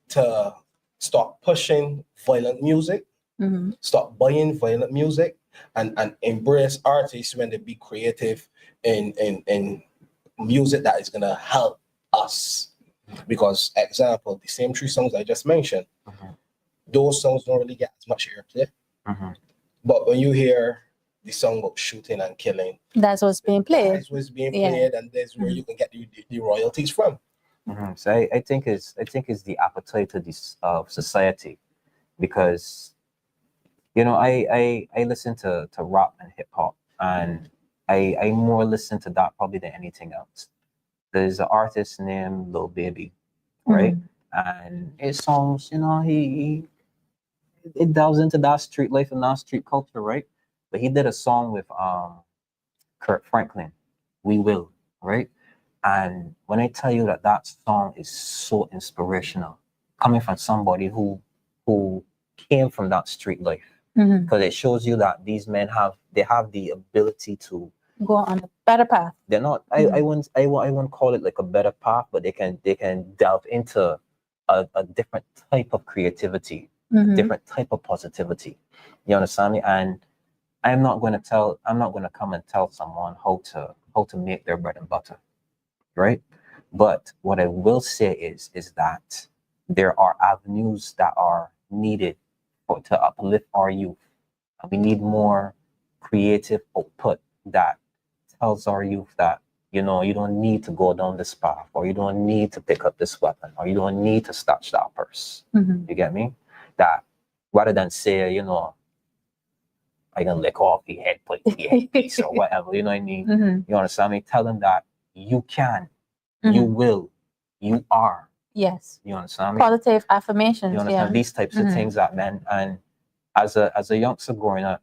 to stop pushing violent music, stop buying violent music, and embrace artists when they be creative in music that is gonna help us. Because, example, the same 3 songs I just mentioned, those songs don't really get as much airplay. But when you hear the song about shooting and killing, that's what's being played. that's what's being played, and that's where you can get the royalties from. So I think it's the appetite of this of society, because I listen to rap and hip hop, and I more listen to that probably than anything else. There's an artist named Lil Baby, right? And his songs, it delves into that street life and that street culture, right? But he did a song with Kurt Franklin, We Will, right? And when I tell you that song is so inspirational, coming from somebody who came from that street life, because it shows you that these men have the ability to go on a better path. They're not. I wouldn't call it like a better path, but they can delve into a different type of creativity, different type of positivity. You understand me? And I'm not going to come and tell someone how to make their bread and butter, right? But what I will say is that there are avenues that are needed to uplift our youth. And we need more creative output that tells our youth that, you don't need to go down this path, or you don't need to pick up this weapon, or you don't need to snatch that purse. You get me? That rather than say, I can lick off the head plate, the headpiece, or whatever, you know what I mean? You understand me? Tell them that you can, you will, you are. Yes. You understand me? Positive affirmations. You understand these types of things that, man. And as a youngster growing up,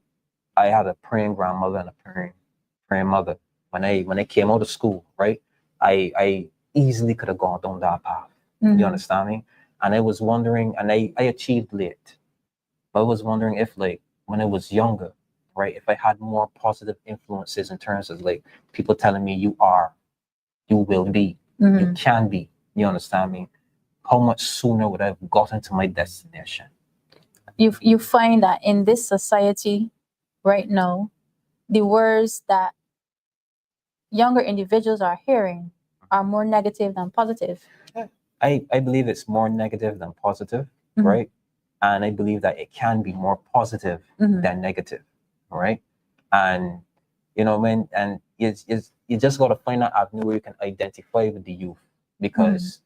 I had a praying grandmother and a praying mother. When I came out of school, right, I easily could have gone down that path. You understand me? And I was wondering, and I achieved late, but I was wondering if, like, when I was younger, right, if I had more positive influences in terms of, like, people telling me you are, you will be, you can be, you understand me? How much sooner would I have gotten to my destination? You find that in this society right now, the words that younger individuals are hearing are more negative than positive? I believe it's more negative than positive, Mhm. right? And I believe that it can be more positive Mhm. than negative, right? And you just got to find that avenue where you can identify with the youth, because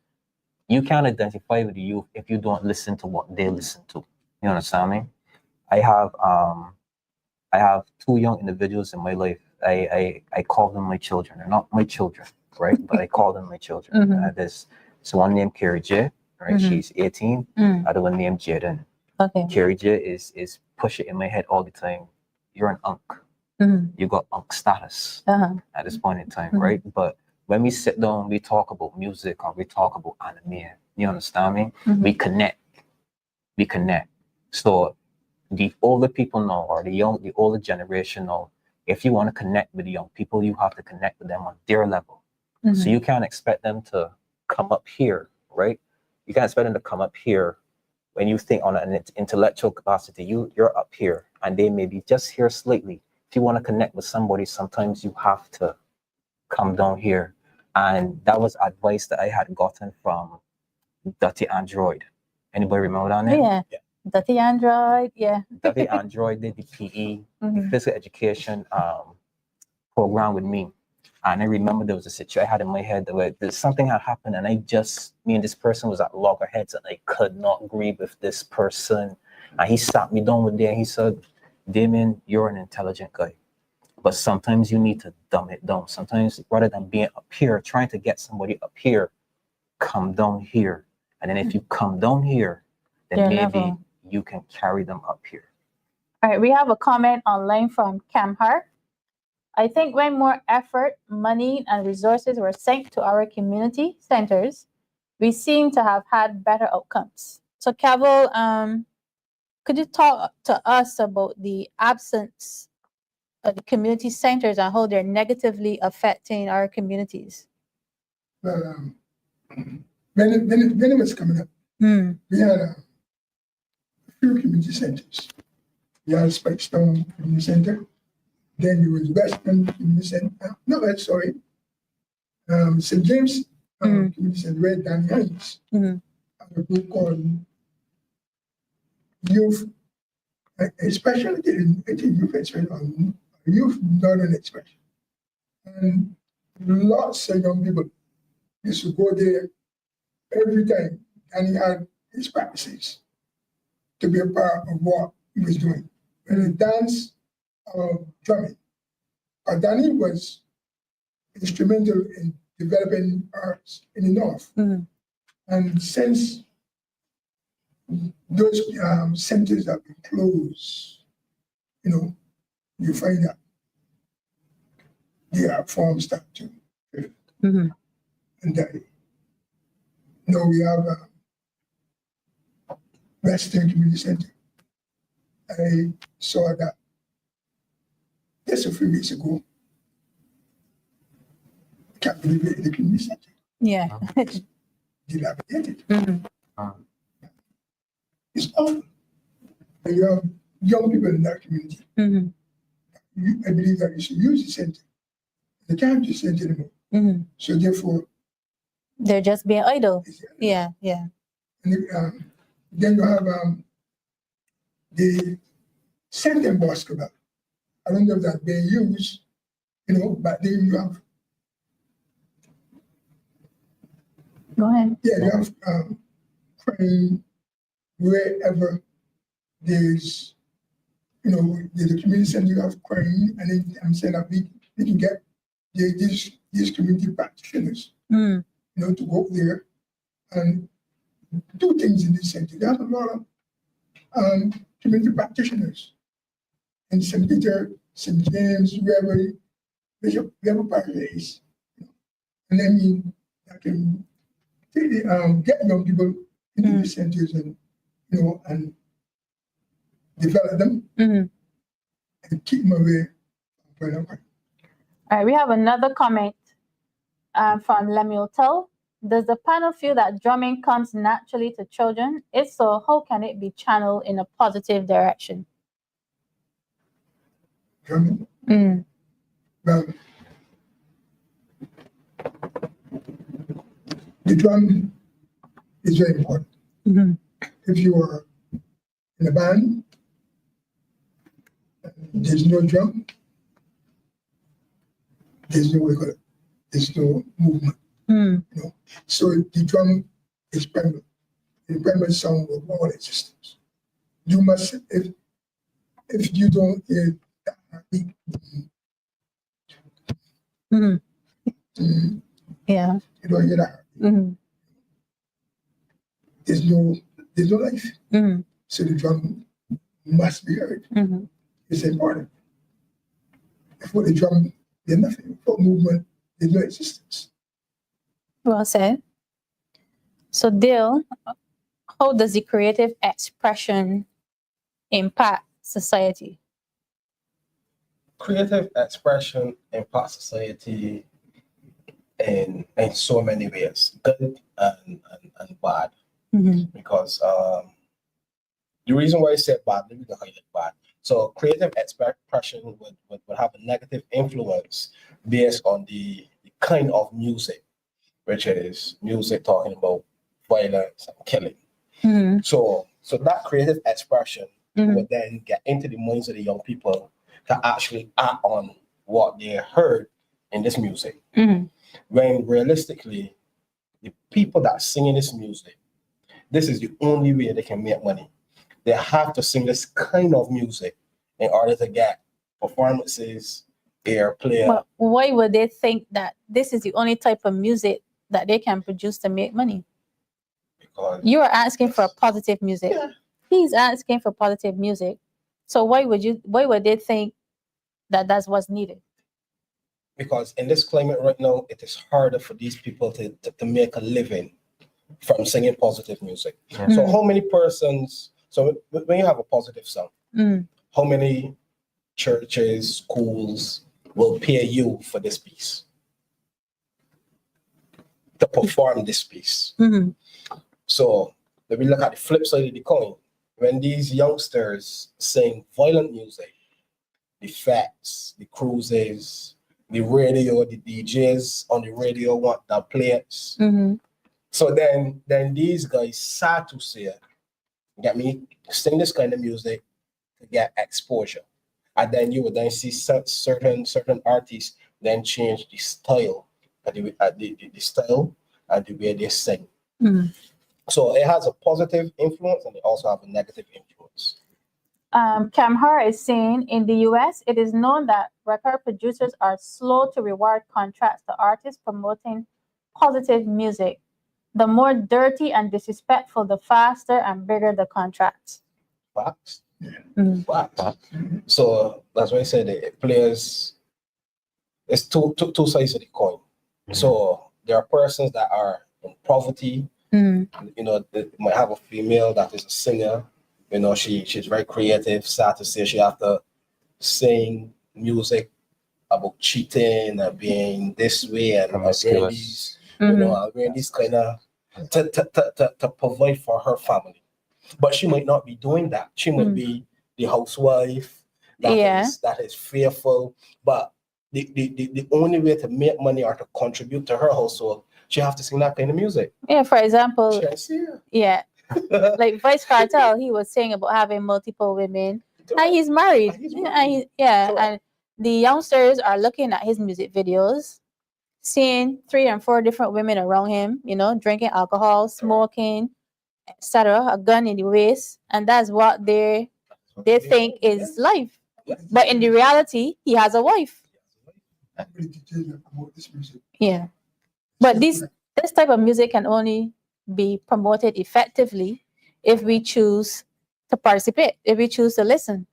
you can't identify with the youth if you don't listen to what they listen to. You understand me? I have two young individuals in my life. I call them my children. They're not my children, right? But I call them my children. Mhm. There's one named Carrie J, right? Mhm. She's 18. Mm. Other one named Jaden. Okay. Carrie J is push it in my head all the time. You're an unk. Mhm. You got unk status Uh-huh. at this point in time, Mhm. right? But when we sit down, we talk about music or we talk about anime. You understand me? Mhm. We connect. We connect. So the older people now, or the older generation now, if you want to connect with the young people, you have to connect with them on their level. So Mhm. you can't expect them to come up here, right? You can't expect them to come up here when you think on an intellectual capacity. You're up here, and they may be just here slightly. If you want to connect with somebody, sometimes you have to come down here. And that was advice that I had gotten from Dirty Android. Anybody remember that name? Yeah. Dirty Android. Yeah. Dirty Android did the PE, the Mhm. physical education program with me. And I remember there was a situation I had in my head where something had happened, and me and this person was at loggerheads, and I could not agree with this person. And he sat me down with there and he said, Damien, you're an intelligent guy, but sometimes you need to dumb it down. Sometimes rather than being up here, trying to get somebody up here, come down here. And then if you come down here, then Their maybe level. you can carry them up here. All right. We have a comment online from Camhar. I think when more effort, money, and resources were sent to our community centers, we seem to have had better outcomes. So, Cavil, could you talk to us about the absence of the community centers and how they're negatively affecting our communities? Well, when it was coming up, we had a few community centers. We had Spikestone Community Center. Then there was Western Community Center. No, sorry. St. James Community Center, where Danny Hayes, a group called Youth, especially Youth Expression, Youth Northern Expression. And lots of young people used to go there every time, and he had his practices to be a part of what he was doing. Whether dance or drumming. Danny was instrumental in developing arts in the North. And since those centers have been closed, you find that their forms start to drift and die. Now we have Western Community Center. I saw that just a few weeks ago. Can't believe it, the community center. Yeah. Dilapidated. It's awful. And you have young people in that community. I believe that you should use the center. They can't use the center anymore. So therefore, they're just being idle. Yeah. And then you have the center in basketball. I don't know if that's being used, but then you have. Go ahead. Yeah, you have crime wherever there's, there's a community center, you have crime, and then I'm saying that we can get these community practitioners, to go there and do things in this center. There's a lot of community practitioners in St. Peter, St. James, wherever part is. And I mean, I can get young people into the centers and and develop them and keep them away from. All right, we have another comment from Lemuel Tell. Does the panel feel that drumming comes naturally to children? If so, how can it be channeled in a positive direction? Drumming? Well, The drum is very important. If you are in a band, there's no drum, there's no movement. You know? So the drum is primary, the primary sound of all existence. You must, if you don't hear that heartbeat, Yeah. you don't hear that heartbeat. There's no life. So the drum must be heard. It's important. Without the drum, there's nothing. Without movement, there's no existence. Well said. So, Dale, how does the creative expression impact society? Creative expression impacts society in so many ways, good and bad. Because the reason why I said bad, let me go ahead bad. So creative expression would have a negative influence based on the kind of music, which is music talking about violence and killing. So that creative expression would then get into the minds of the young people to actually act on what they heard in this music. When realistically, the people that sing in this music, this is the only way they can make money. They have to sing this kind of music in order to get performances, airplay. But why would they think that this is the only type of music that they can produce to make money? Because you are asking for positive music. Yeah. He's asking for positive music. So why would they think that that's what's needed? Because in this climate right now, it is harder for these people to make a living from singing positive music. So how many persons, so when you have a positive song, how many churches, schools will pay you for this piece? To perform this piece. So when we look at the flip side of the coin, when these youngsters sing violent music, the facts, the cruises, the radio, the DJs on the radio want that players. So then these guys sad to say, get me, sing this kind of music to get exposure. And then you would then see certain artists then change the style, the style and the way they sing. So it has a positive influence and it also has a negative influence. Kamhar is saying in the US, it is known that record producers are slow to reward contracts to artists promoting positive music. The more dirty and disrespectful, the faster and bigger the contracts. Facts. Facts. So that's why I said it plays, it's two sides of the coin. So there are persons that are in poverty. You know, they might have a female that is a singer. You know, she's very creative. Sad to say she have to sing music about cheating and being this way and wearing these, you know, wearing these kind of to provide for her family. But she might not be doing that. She might be the housewife that is fearful. But the only way to make money or to contribute to her household, she have to sing that kind of music. Yeah, for example, Yeah. like Vice Cartel, he was saying about having multiple women, and he's married. And the youngsters are looking at his music videos, seeing 3 and 4 different women around him, you know, drinking alcohol, smoking, etc., a gun in the waist, and that's what they think is life. But in the reality, he has a wife. Yeah. But this type of music can only be promoted effectively if we choose to participate, if we choose to listen.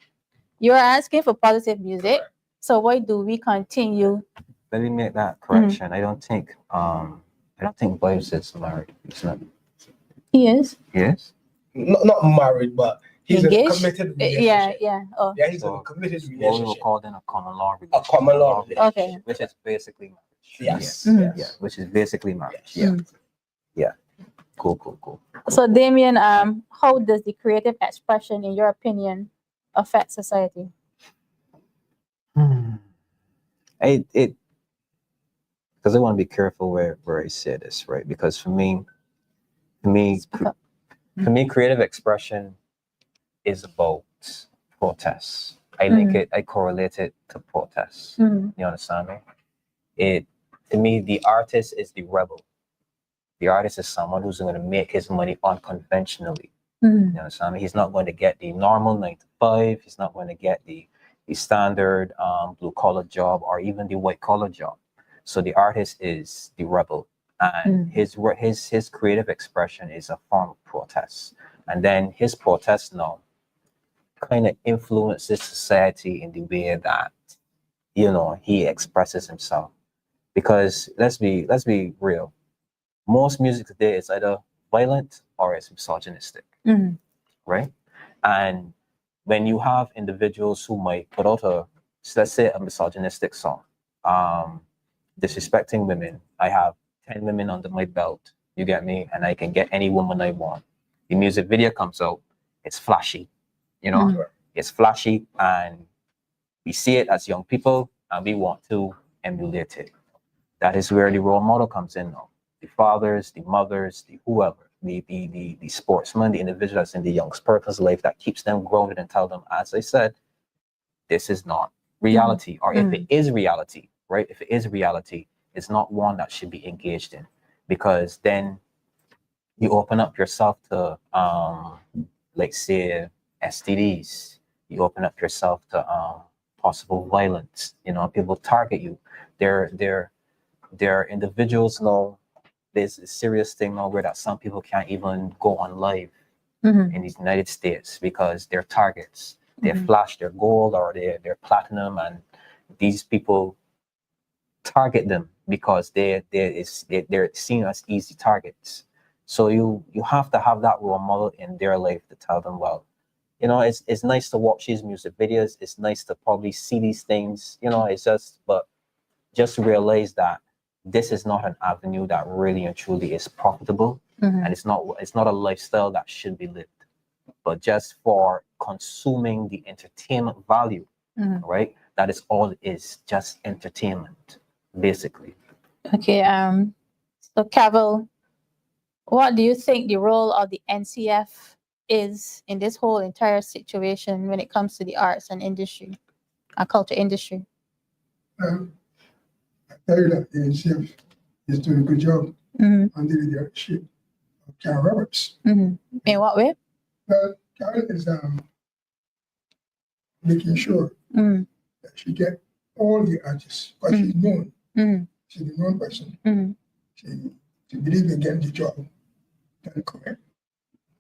You're asking for positive music, so why do we continue? Let me make that correction. I don't think Vibes is married. It's not. He is. Yes. Not married, but he's engaged? in a committed relationship. Yeah. Oh. Yeah, he's in a committed What we relationship. will call then a common law relationship. A common law relationship. Okay. Which is basically marriage. Yes. Yeah, which is basically marriage. Yes. Yeah. Cool. So Damien, how does the creative expression, in your opinion, affect society? because I want to be careful where I say this, right? Because for me, creative expression is about protests. I link it, I correlate it to protests. You understand me? To me, the artist is the rebel. The artist is someone who's going to make his money unconventionally. You understand me? He's not going to get the normal 9 to 5. He's not going to get the standard blue collar job or even the white collar job. So the artist is the rebel, and his creative expression is a form of protest. And then his protest now kind of influences society in the way that, you know, he expresses himself. Because let's be real, most music today is either violent or it's misogynistic, right? And when you have individuals who might put out let's say a misogynistic song, disrespecting women, I have 10 women under my belt, you get me, and I can get any woman I want. The music video comes out, it's flashy, you know, it's flashy, and we see it as young people, and we want to emulate it. That is where the role model comes in now. The fathers, the mothers, the whoever, the sportsman, the individual that's in the young person's life that keeps them grounded and tell them, as I said, this is not reality. Or if it is reality, right? If it is reality, it's not one that should be engaged in, because then you open up yourself to, like say, STDs. You open up yourself to possible violence. You know, people target you. They're individuals now. There's a serious thing now where that some people can't even go on live in the United States because they're targets. They flash their gold or their platinum, and these people target them because they're seen as easy targets. So you have to have that role model in their life to tell them, well, you know, it's nice to watch these music videos. It's nice to probably see these things. You know, but just realize that this is not an avenue that really and truly is profitable, and it's not a lifestyle that should be lived. But just for consuming the entertainment value, right? That is all it is, just entertainment, basically. Okay. So Cavil, what do you think the role of the NCF is in this whole entire situation when it comes to the arts and industry, culture industry? I tell you that the NCF is doing a good job under the leadership of Karen Roberts. In what way? Well, Karen is making sure that she get all the artists, because she's known. She's a known person. She believes in getting the job done correct.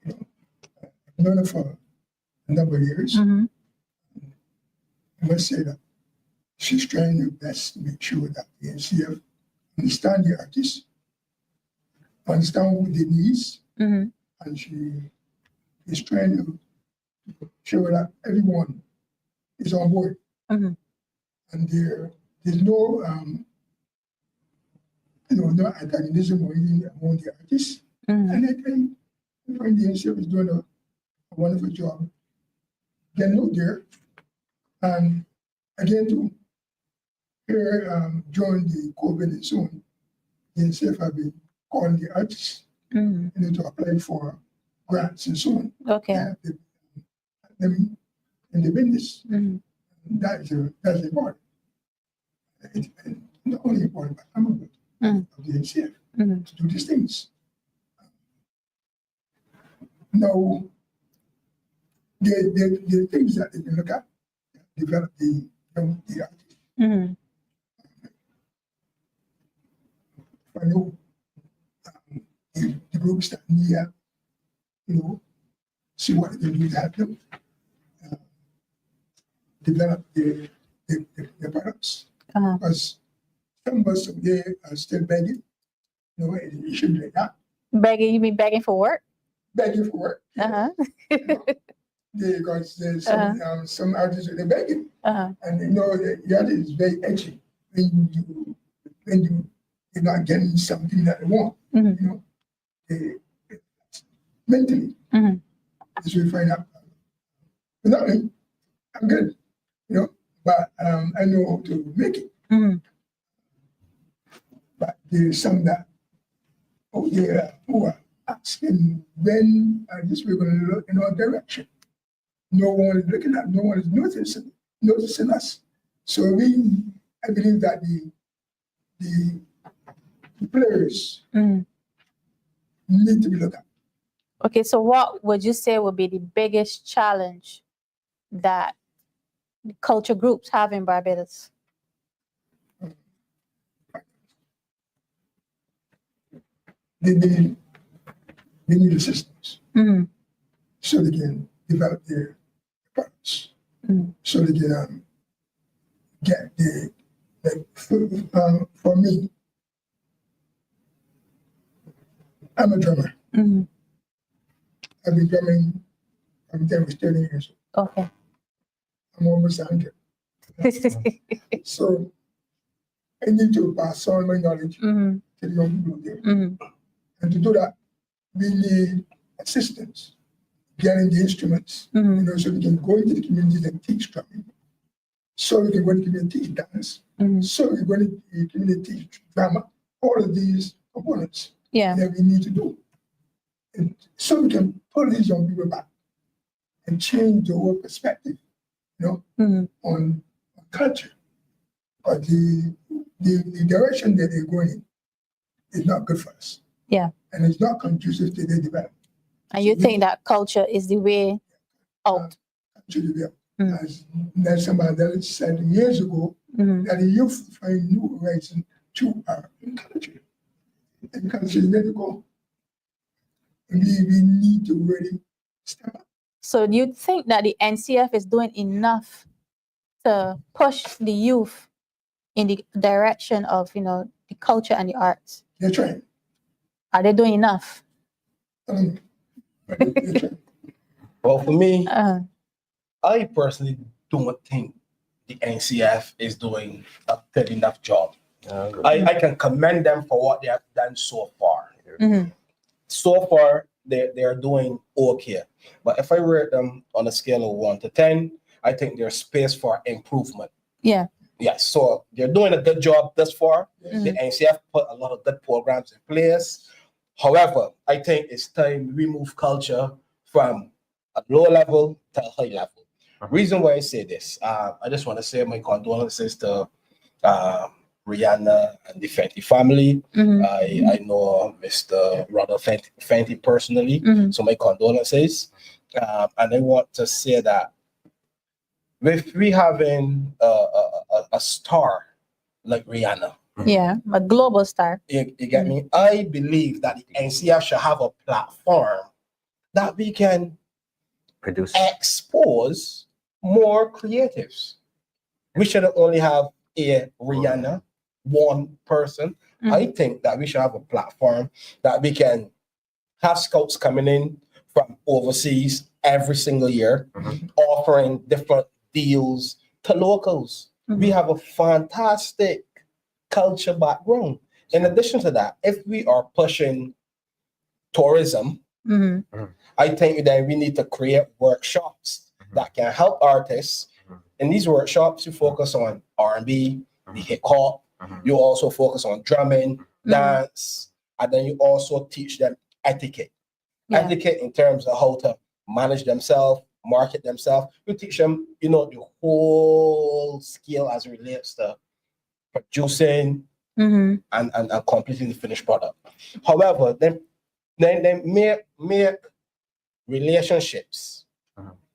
You know, I've known her for a number of years. I must say that she's trying her best to make sure that the NCF understand the artists, understand what they need, and she is trying to show that everyone is on board. And there's no no antagonism or anything among the artists. And I think the NCF is doing a wonderful job getting out there. And again, too, here during the COVID and so on, the NCF have been calling the artists to apply for grants and so on. Okay. Them in the business. That's important. It's not only important, but I'm good of the NCF to do these things. Now, the things that they can look at, develop the artists. I know the groups that need help, see what they can do to help them develop the products. Because some of us today are still begging. It shouldn't be like that. Begging? You mean begging for work? Begging for work. Because there's some artists that are begging. And the artist is very edgy when you're not getting something that they want. Mentally. As we find out. But not me. I'm good. But I know how to make it. But there's some that out there who are asking when this we're going to look in our direction. No one is looking at, no one is noticing us. So I believe that the players need to be looked at. Okay, so what would you say would be the biggest challenge that the culture groups have in Barbados? They need assistance so they can develop their products, so they can get for me, I'm a drummer. I've been drumming from the time I was 30 years old. Okay. I'm almost 100. So I need to pass on my knowledge to the young people there. And to do that, we need assistance, getting the instruments, so we can go into the communities and teach drumming. So we can go into the community teach dance. So we can go into the community teach drama. All of these components that we need to do. And so we can pull these young people back and change the whole perspective, on culture. But the direction that they're going in is not good for us. Yeah. And it's not conducive to their development. And you think that culture is the way out? To develop. As Nelson Mandela said years ago, that the youth find new horizons to our culture. And culture is where to go. And we need to really step up. So do you think that the NCF is doing enough to push the youth in the direction of, the culture and the arts? They're trying. Are they doing enough? They're trying. Well, for me, I personally don't think the NCF is doing a good enough job. I can commend them for what they have done so far. So far, they are doing okay. But if I rate them on a scale of 1 to 10, I think there's space for improvement. Yeah. Yes, so they're doing a good job thus far. The NCF put a lot of good programs in place. However, I think it's time we move culture from a low level to a high level. Reason why I say this, I just want to say my condolences to Rihanna and the Fenty family. I know Mr. Ronald Fenty personally, so my condolences. And I want to say that with we having a star like Rihanna, Yeah, a global star. you get me? I believe that the NCF should have a platform that we can Produce. expose more creatives. We shouldn't only have a Rihanna, one person. I think that we should have a platform that we can have scouts coming in from overseas every single year, offering different deals to locals. We have a fantastic culture background. In addition to that, if we are pushing tourism, I think that we need to create workshops that can help artists. In these workshops, you focus on R&B, the hip hop. You also focus on drumming, dance, and then you also teach them etiquette. Etiquette in terms of how to manage themselves, market themselves. You teach them, the whole skill as it relates to producing and completing the finished product. However, then make relationships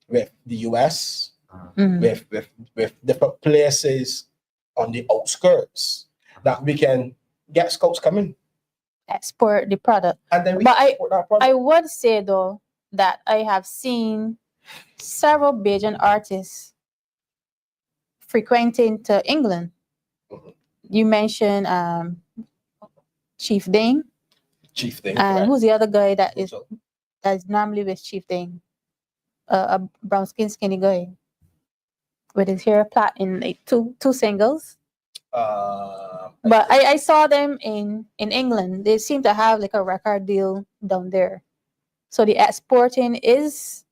with the US, with different places on the outskirts that we can get scouts coming. Export the product. And then I would say though that I have seen several Bajan artists frequenting to England. You mentioned Chief Dane. Chief Dane. And who's the other guy that is normally with Chief Dane? A brown skinny guy with his hair plait in like two singles. But I saw them in England. They seem to have like a record deal down there. So the exporting is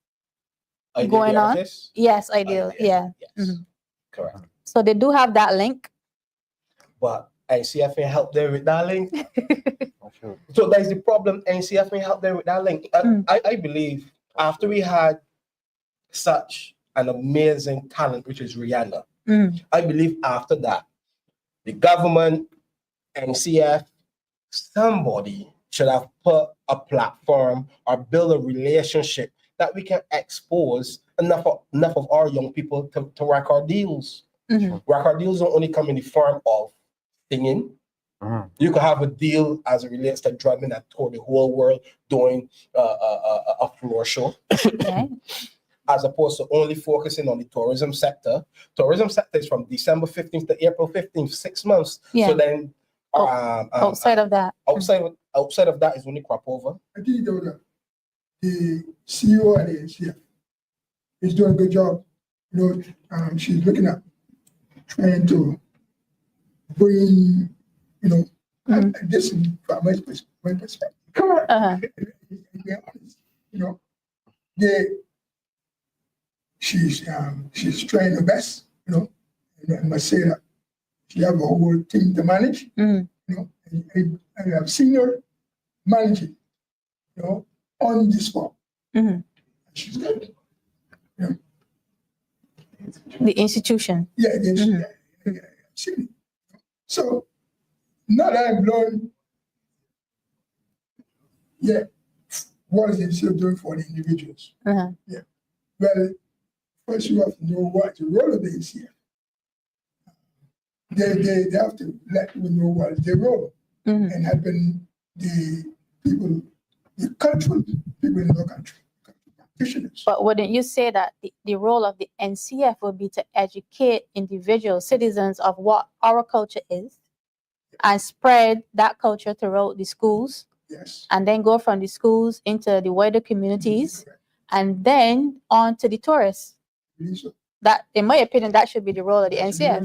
going on. Yes, Ideal. Yeah. Yes. Correct. So they do have that link. But NCF ain't help there with that link. For sure. So that's the problem. NCF ain't help there with that link. I believe after we had such an amazing talent, which is Rihanna, I believe after that, the government, NCF, somebody should have put a platform or build a relationship that we can expose enough of our young people to record deals. Record deals don't only come in the form of singing. You could have a deal as it relates to drumming that tour the whole world doing a floor show. As opposed to only focusing on the tourism sector. Tourism sector is from December 15th to April 15th, 6 months. So then outside of that. Outside of that is when you crop over. I think the CEO at the NCF is doing a good job. She's looking at trying to bring, this from my perspective. Come on. Be honest. She's trying her best, and I must say that she have a whole team to manage, and I've seen her managing, on the spot. She's good. The institution. Yeah, I've seen it. So now that I've learned, what is the NCF doing for the individuals? Yeah. Well, first you have to know what the role of the NCF. They have to let people know what is their role and helping the people, the cultural people in the country, practitioners. But wouldn't you say that the role of the NCF would be to educate individual citizens of what our culture is and spread that culture throughout the schools? Yes. And then go from the schools into the wider communities and then on to the tourists. So. That, in my opinion, that should be the role of the NCF.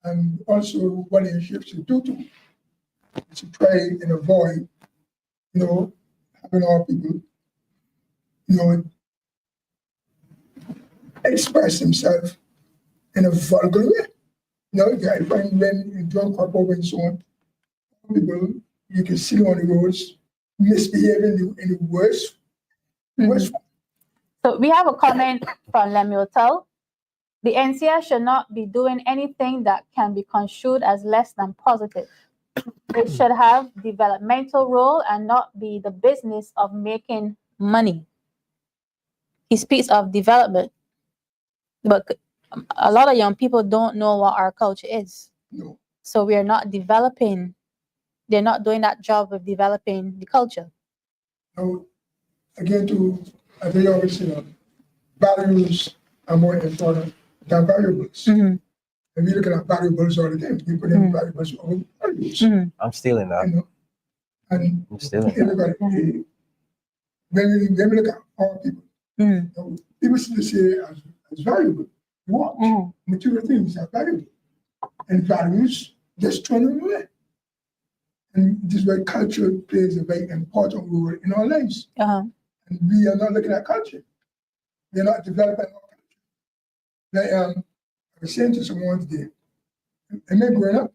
And also what the NCF should do to try and avoid, having our people, express themselves in a vulgar way. I find when you drunk up over and so on, people you can see on the roads misbehaving in the worst form. So we have a comment from Lemuel. The NCF should not be doing anything that can be construed as less than positive. It should have developmental role and not be the business of making money. He speaks of development, but a lot of young people don't know what our culture is. No. So we are not developing. They're not doing that job of developing the culture. Now, again, I think always say values are more important than variables. And we look at variables all the time. We put in variables over values. I'm still in that. And I'm still in that. When we look at our people, people still say as valuable. Watch, material things are valuable. And values just turn away. And this is why culture plays a very important role in our lives. And we are not looking at culture. We are not developing our culture. I was saying to someone today, I mean, growing up,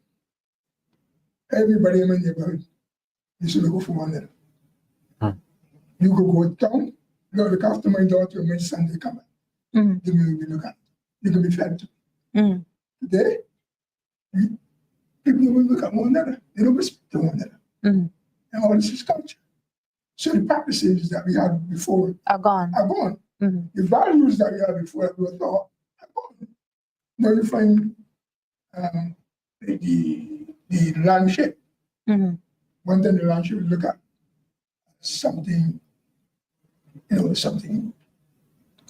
everybody in my neighborhood used to go for one another. You could go down, look after my daughter, my son, they come back. They will look at. They can be fed to. Today, people will look at one another. They don't respect one another. And all this is culture. So the practices that we had before are gone. The values that we had before that we were taught are gone. Now you find the landship. One time the landship would look at something, something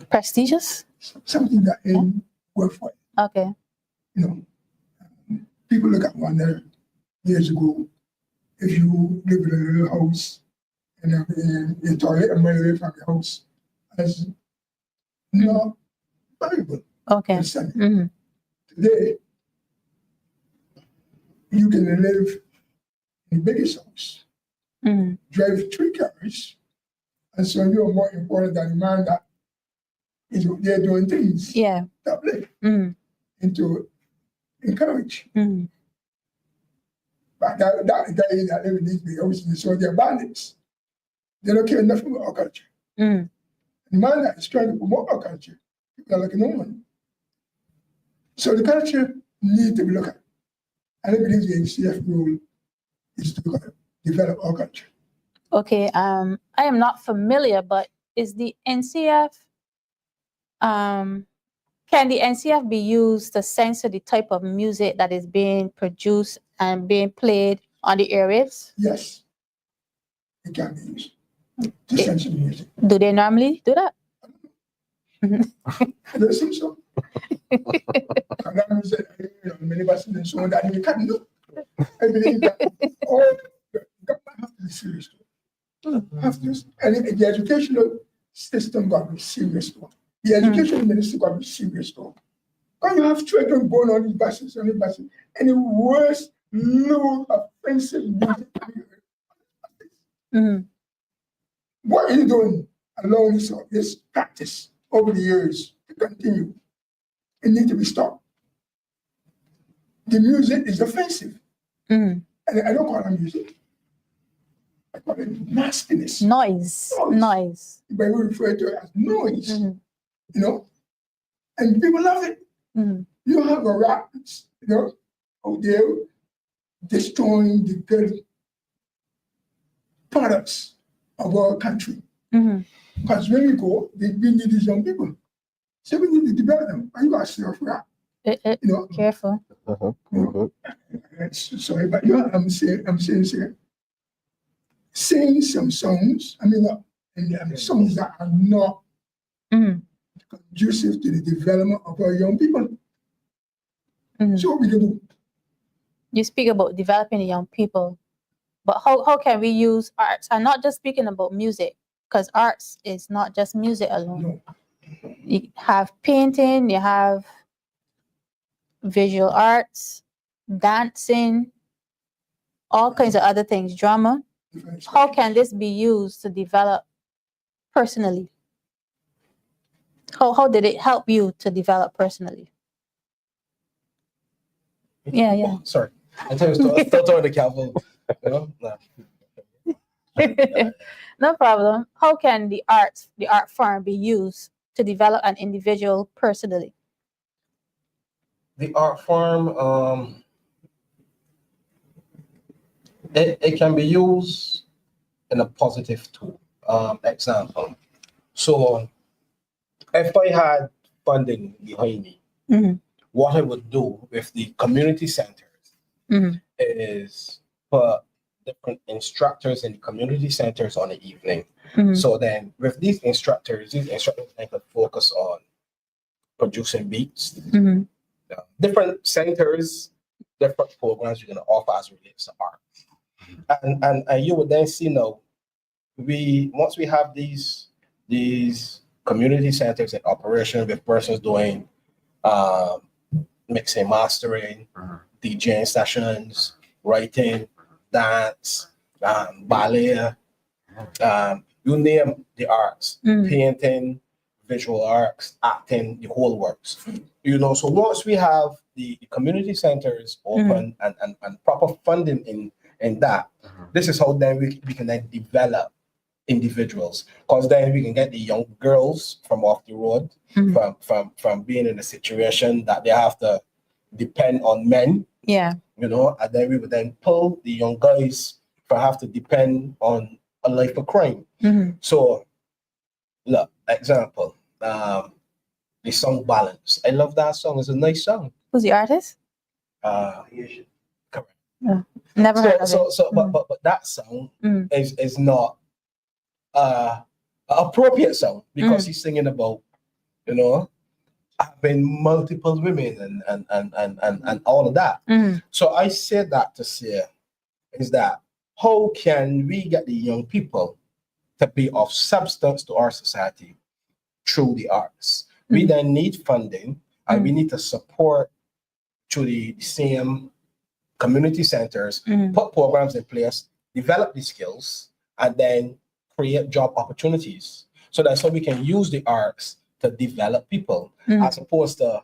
prestigious, something that ain't worthwhile. Okay. People look at one another years ago. If you live in a little house and a toilet a mile away from your house, as not valuable. Okay. Today, you can live in the biggest house, drive 3 cars, and so you're more important than the man that is there doing things. Yeah. That live and to encourage. But that guy that live in East Bay, obviously, so they're bandits. They don't care nothing about our culture. Mm. The man that is trying to promote our culture, people are like no one. So the culture needs to be looked at. And I believe the NCF role is to look at, develop our culture. Okay, I am not familiar, but is the NCF, can the NCF be used to censor the type of music that is being produced and being played on the airwaves? Yes, it can be used to censor the music. Do they normally do that? I don't think so. And that means that, many persons and so on that you can't do. I believe that all the government have to be serious to it. Have to, and the educational system got to be serious to it. The education ministry got to be serious to it. When you have children born on these buses, and the worst, low, offensive music. What are you doing allowing this practice over the years to continue? It needs to be stopped. The music is offensive. And I don't call it music. I call it nastiness. Noise. But we refer to it as noise, you know? And people love it. You have a rap, you know, out there destroying the good products of our country. Because when we go, we need these young people. So we need to develop them. And you got to self rap. You know? Careful. Sorry, but you know, I'm saying, sing some songs. I mean, and songs that are not conducive to the development of our young people. So what we can do? You speak about developing the young people, but how can we use arts? I'm not just speaking about music, because arts is not just music alone. No. You have painting, you have visual arts, dancing, all kinds of other things, drama. How can this be used to develop personally? How did it help you to develop personally? Yeah. Oh, sorry. I thought you were still throwing the Cavil. You know? No. No problem. How can the art form be used to develop an individual personally? The art form, it can be used in a positive tool. Example. So if I had funding behind me, what I would do with the community centers is put different instructors in the community centers on the evening. So then with these instructors can focus on producing beats. Different centers, different programs you're going to offer as relates to art. And you would then see now, once we have these community centers in operation with persons doing mixing, mastering, DJing sessions, writing, dance, ballet, you name the arts, painting, visual arts, acting, the whole works. You know, so once we have the community centers open and proper funding in that, this is how then we can then develop individuals, because then we can get the young girls from off the road, from being in a situation that they have to depend on men. You know, and then we would then pull the young guys for have to depend on a life of crime. So, look, example, the song Balance. I love that song. It's a nice song. Who's the artist? Correct. Never heard of it. But that song is not an appropriate song, because he's singing about, you know, having multiple women and all of that. So I said that to say is that how can we get the young people to be of substance to our society through the arts? We then need funding, and we need to support through the same community centers, put programs in place, develop the skills, and then create job opportunities. So that's how we can use the arts to develop people, as opposed to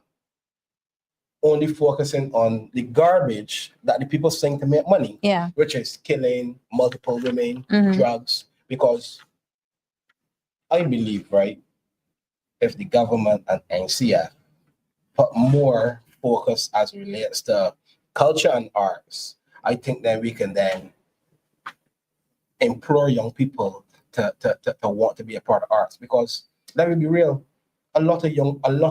only focusing on the garbage that the people sing to make money, Yeah. which is killing multiple women, Mhm. drugs, because I believe, right, if the government and NCF put more focus as it relates to culture and arts, I think then we can then implore young people to want to be a part of arts. Because let me be real, a lot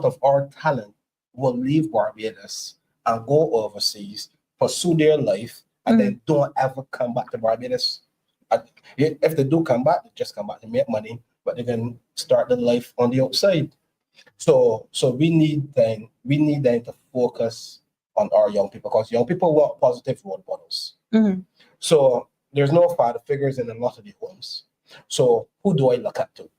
of our talent will leave Barbados and go overseas, pursue their life, and then don't ever come back to Barbados. If they do come back, they just come back to make money, but they can start their life on the outside. So we need then to focus on our young people, because young people want positive role models. Mhm. So there's no father figures in a lot of the homes. So who do I look up to?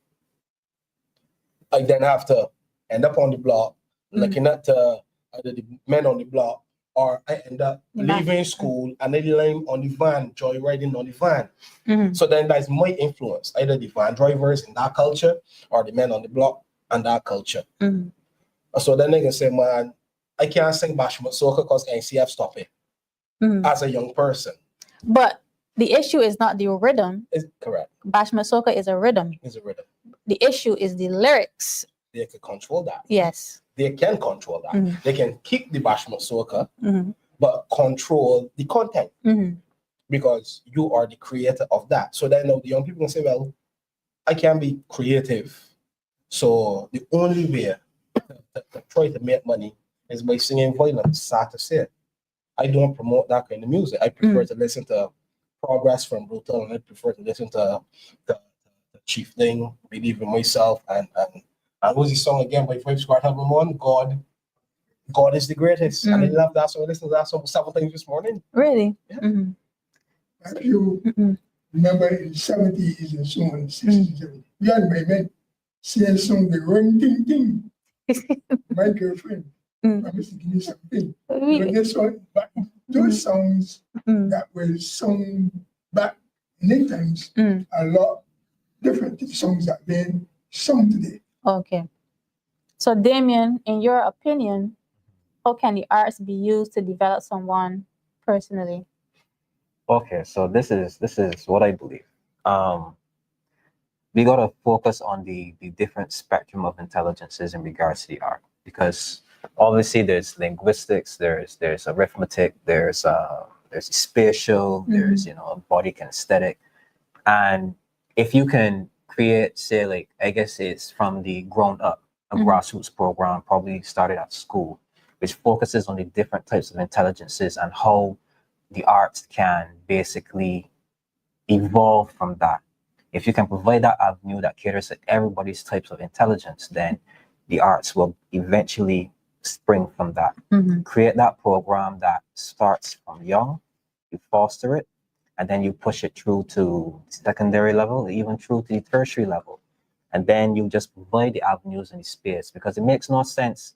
I then have to end up on the block looking at either the men on the block, or I end up leaving school and then lying on the van, joyriding on the van. Mhm. So then that's my influence, either the van drivers in that culture or the men on the block and that culture. Mhm. So then they can say, man, I can't sing bashment soca because NCF stop it Mhm. as a young person. But the issue is not the rhythm. Is correct. Bashment soca is a rhythm. It's a rhythm. The issue is the lyrics. They can control that. Yes. They can control that. Mhm. They can keep the bashment soca, Mhm. but control the content, Mhm. because you are the creator of that. So then the young people can say, well, I can be creative. So the only way to try to make money is by singing violence, sad to say. I don't promote that kind of music. I prefer to listen to Progress from Brutal, and I prefer to listen to the Chiefling, Believe in Myself, and what's the song again by Five Squad Have Ramon? God is the greatest. And I love that song. I listened to that song 7 times this morning. Really? Yeah. Mhm. If you remember in the 70s and so on, 60s and 70s, we had my men saying song, the run ding ding. My girlfriend promised to give me something. But this one, but those songs that were sung back in the times are a lot different to the songs that been sung today. Okay. So, Damien, in your opinion, how can the arts be used to develop someone personally? Okay, so this is what I believe. We gotta focus on the different spectrum of intelligences in regards to the art, because obviously there's linguistics, there's arithmetic, there's spatial, there's body kinesthetic, and if you can create, say, like, I guess it's from the ground up, a grassroots program probably started at school, which focuses on the different types of intelligences and how the arts can basically evolve from that. If you can provide that avenue that caters to everybody's types of intelligence, then the arts will eventually spring from that. Create that program that starts from young, you foster it, and then you push it through to secondary level, even through to the tertiary level. And then you just provide the avenues and the space, because it makes no sense.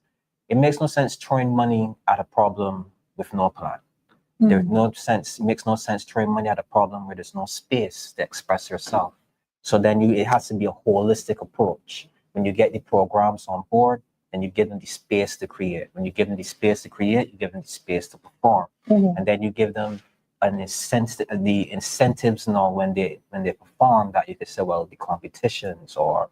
It makes no sense throwing money at a problem with no plan. There's no sense. It makes no sense throwing money at a problem where there's no space to express yourself. So then it has to be a holistic approach. When you get the programs on board, then you give them the space to create. When you give them the space to create, you give them the space to perform, and then you give them an incentive, the incentives now when they perform, that you could say, well, the competitions or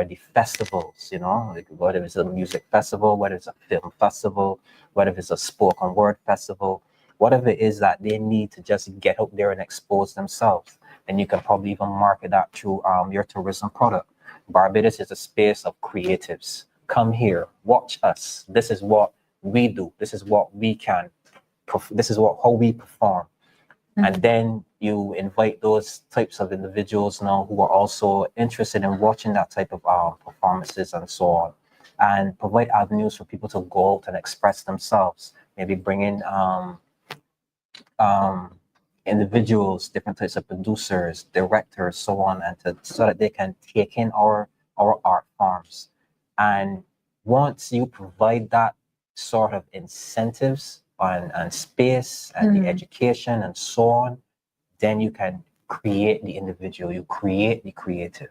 the festivals, like whether it's a music festival, whether it's a film festival, whether it's a spoken word festival, whatever it is that they need to just get out there and expose themselves. And you can probably even market that through your tourism product. Barbados is a space of creatives. Come here, watch us. This is what we do. This is what we can. This is how we perform. And then you invite those types of individuals now who are also interested in watching that type of performances and so on, and provide avenues for people to go out and express themselves. Maybe bring in individuals, different types of producers, directors, so on, and so that they can take in our art forms. And once you provide that sort of incentives and space and the education and so on, then you can create the individual, you create the creative.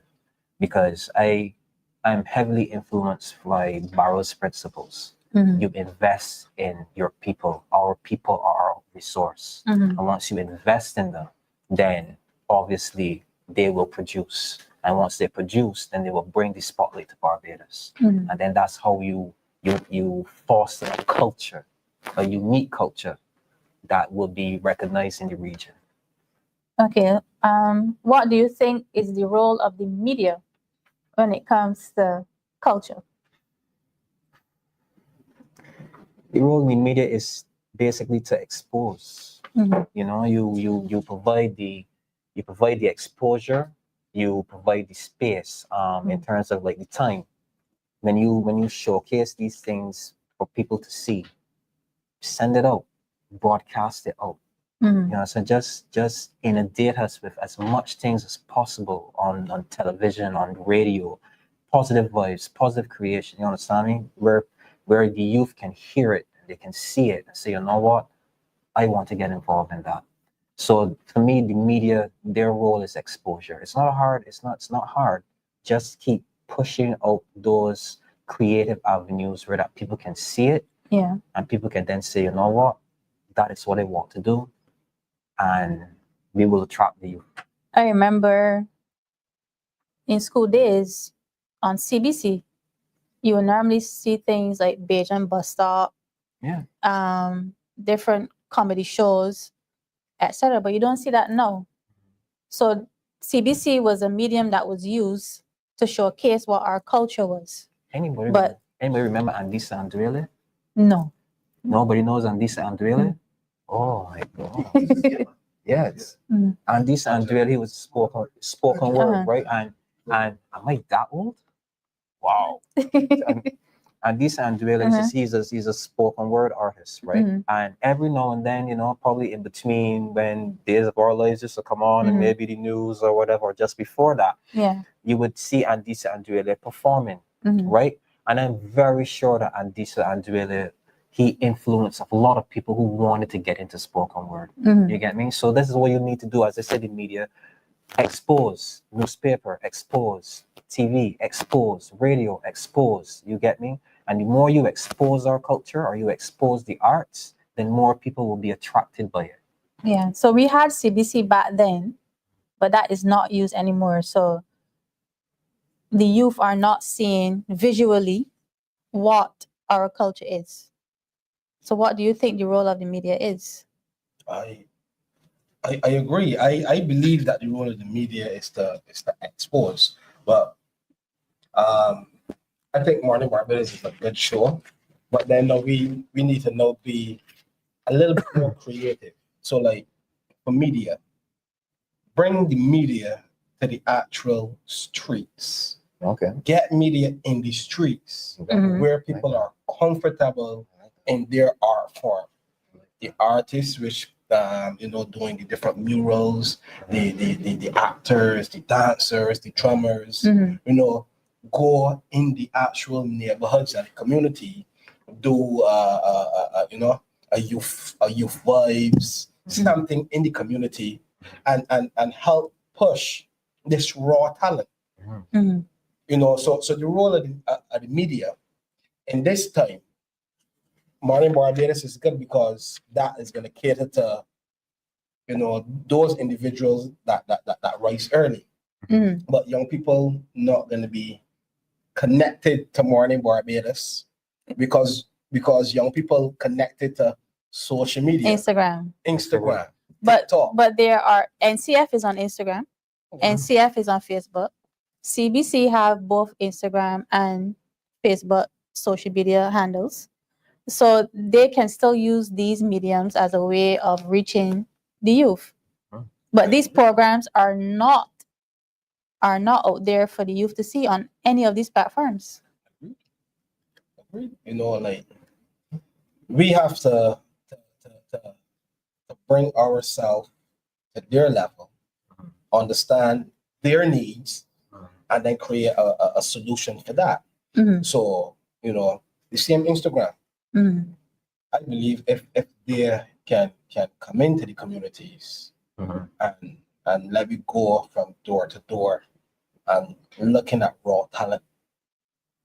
Because I'm heavily influenced by Barrow's principles. you invest in your people. Our people are our resource. And once you invest in them, then obviously they will produce. And once they produce, then they will bring the spotlight to Barbados. And then that's how you foster a culture, a unique culture that will be recognized in the region. Okay. What do you think is the role of the media when it comes to culture? The role in the media is basically to expose. You know, you provide the exposure, you provide the space in terms of like the time. When you showcase these things for people to see, send it out, broadcast it out. You know, so just inundate us with as much things as possible on television, on radio, positive vibes, positive creation. You understand me? Where the youth can hear it, they can see it, and say, you know what, I want to get involved in that. So for me, the media, their role is exposure. It's not hard. It's not hard. Just keep pushing out those creative avenues where that people can see it. Yeah. And people can then say, you know what, that is what I want to do. And we will attract the youth. I remember in school days on CBC, you will normally see things like Bridgetown Bus Stop, different comedy shows, etc. But you don't see that now. So CBC was a medium that was used to showcase what our culture was. Anybody remember Andisa Andrele? No. Nobody knows Andisa Andrele? Oh my God. Yes. Andisa Andrele was spoken word, right? And am I that old? Wow. And this Andrele, he's a spoken word artist, right? And every now and then, you know, probably in between when Days of Our Lives used to come on and maybe the news or whatever, or just before that, you would see Andisa Andrele performing, right? And I'm very sure that Andisa Andrele, he influenced a lot of people who wanted to get into spoken word. You get me? So this is what you need to do, as I said in media. Expose newspaper, expose TV, expose radio, expose. You get me? And the more you expose our culture or you expose the arts, then more people will be attracted by it. Yeah. So we had CBC back then, but that is not used anymore. So the youth are not seeing visually what our culture is. So what do you think the role of the media is? I agree. I believe that the role of the media is to expose, but I think Morning Barbados is a good show, but then we need to now be a little bit more creative. So like for media, bring the media to the actual streets. Okay. Get media in the streets where people are comfortable in their art form. The artists, which doing the different murals, the actors, the dancers, the drummers, go in the actual neighborhoods and the community, do a youth vibes, something in the community, and help push this raw talent. So the role of the media in this time, Morning Barbados is good because that is going to cater to, those individuals that rise early. But young people not going to be connected to Morning Barbados because young people connected to social media, Instagram. But there are NCF is on Instagram, NCF is on Facebook. CBC have both Instagram and Facebook social media handles. So they can still use these mediums as a way of reaching the youth. But these programs are not out there for the youth to see on any of these platforms. Like we have to bring ourselves to their level, understand their needs, and then create a solution for that. So, the same Instagram. I believe if they can come into the communities and let me go from door to door and looking at raw talent,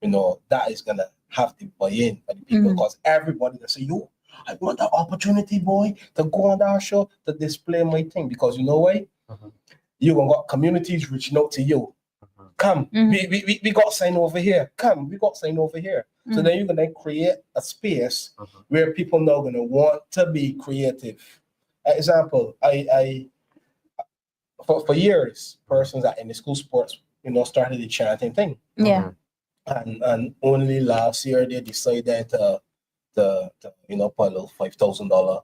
that is gonna have the buy-in of the people, because everybody will say, yo, I want that opportunity, boy, to go on that show, to display my thing. Because you know why? You gonna got communities reaching out to you. Come, we got sign over here. Come, we got sign over here. So then you're gonna create a space where people now gonna want to be creative. Example, I for years, persons that in the school sports, started the chanting thing. Yeah. And only last year they decided to put a little $5,000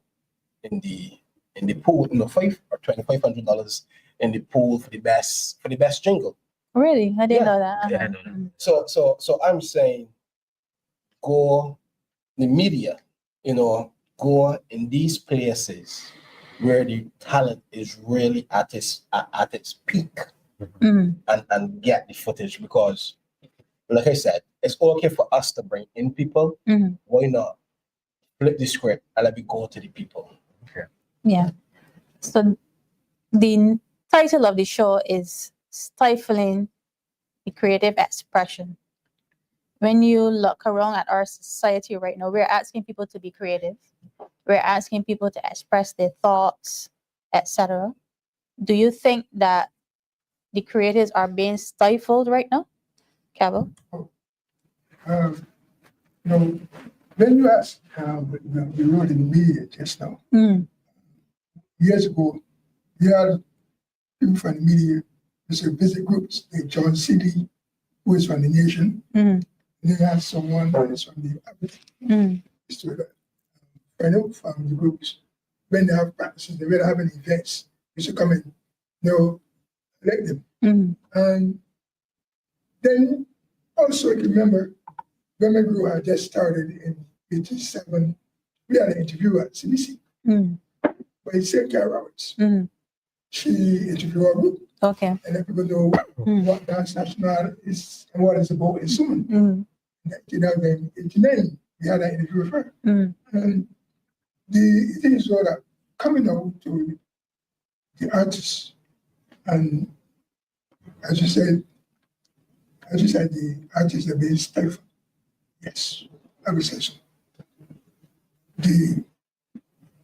in the pool, $500 or $2,500 in the pool for the best jingle. Really? I didn't Yeah. know that. Yeah, I don't know. So I'm saying, go the media, go in these places where the talent is really at its peak, and get the footage, because like I said, it's okay for us to bring in people. Why not flip the script and let me go to the people? Yeah. So the title of the show is Stifling the Creative Expression. When you look around at our society right now, we're asking people to be creative. We're asking people to express their thoughts, etc. Do you think that the creatives are being stifled right now, Cavil? When you ask, we wrote in the media just now, years ago, we had people from the media, visit groups like John City, who is from the Nation. They had someone who is from the Aberdeen. To find out from the groups when they have practices, they will have any events. You should come in, elect them. And then also remember, when my group had just started in 87, we had an interview at CBC by Sarah Roberts. She interviewed our group. Okay. And let people know what Dance National is and what it's about is soon. In 1989, we had an interview with her. And the thing is that coming out to the artists, and as you said, the artists are being stifled. Yes, I would say so.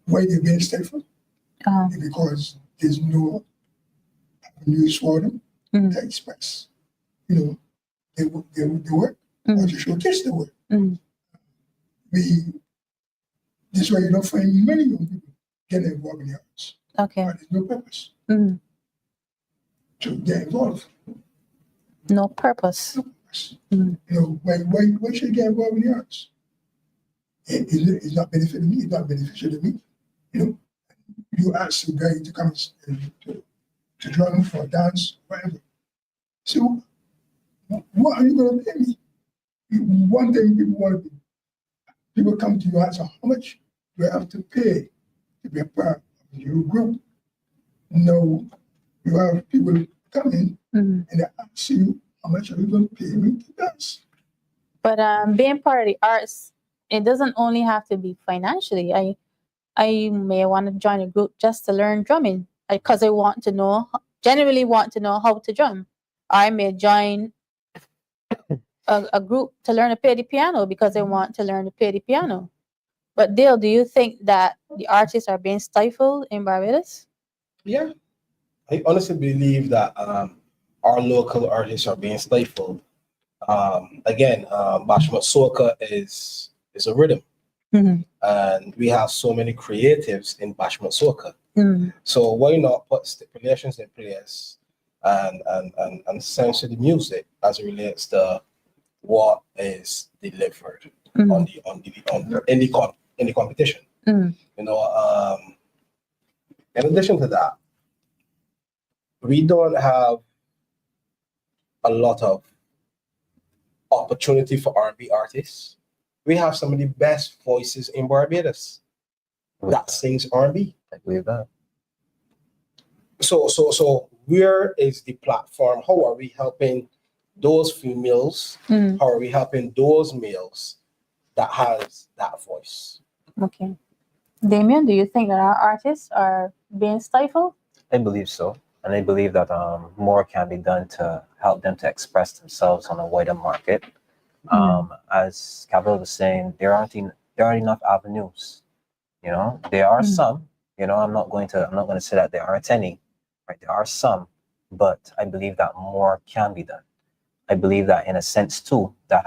Why they're being stifled is because there's no news for them to express, their work, or to showcase their work. This is why you don't find many young people getting involved in the arts. Okay. But there's no purpose to get involved. No purpose. No purpose. Why should you get involved in the arts? It's not benefiting me. It's not beneficial to me. You ask a guy to come to drum or dance, whatever. So, what are you going to pay me? One thing people want to do, people come to you and ask, how much do I have to pay to be a part of your group? No, you have people come in and they ask you, how much are you going to pay me to dance? But being part of the arts, it doesn't only have to be financially. I may want to join a group just to learn drumming because I genuinely want to know how to drum. I may join a group to learn to play the piano because I want to learn to play the piano. But Dale, do you think that the artists are being stifled in Barbados? Yeah, I honestly believe that our local artists are being stifled. Again, Bashment Soca is a rhythm. And we have so many creatives in Bashment Soca. So why not put stipulations in place and censor the music as it relates to what is delivered in the competition? In addition to that, we don't have a lot of opportunity for R&B artists. We have some of the best voices in Barbados that sings R&B. I believe that. So where is the platform? How are we helping those females? How are we helping those males that has that voice? Okay. Damien, do you think that our artists are being stifled? I believe so. And I believe that more can be done to help them to express themselves on a wider market. As Cavil was saying, there aren't enough avenues. You know, there are some. You know, I'm not going to say that there aren't any. Right, there are some, but I believe that more can be done. I believe that in a sense too that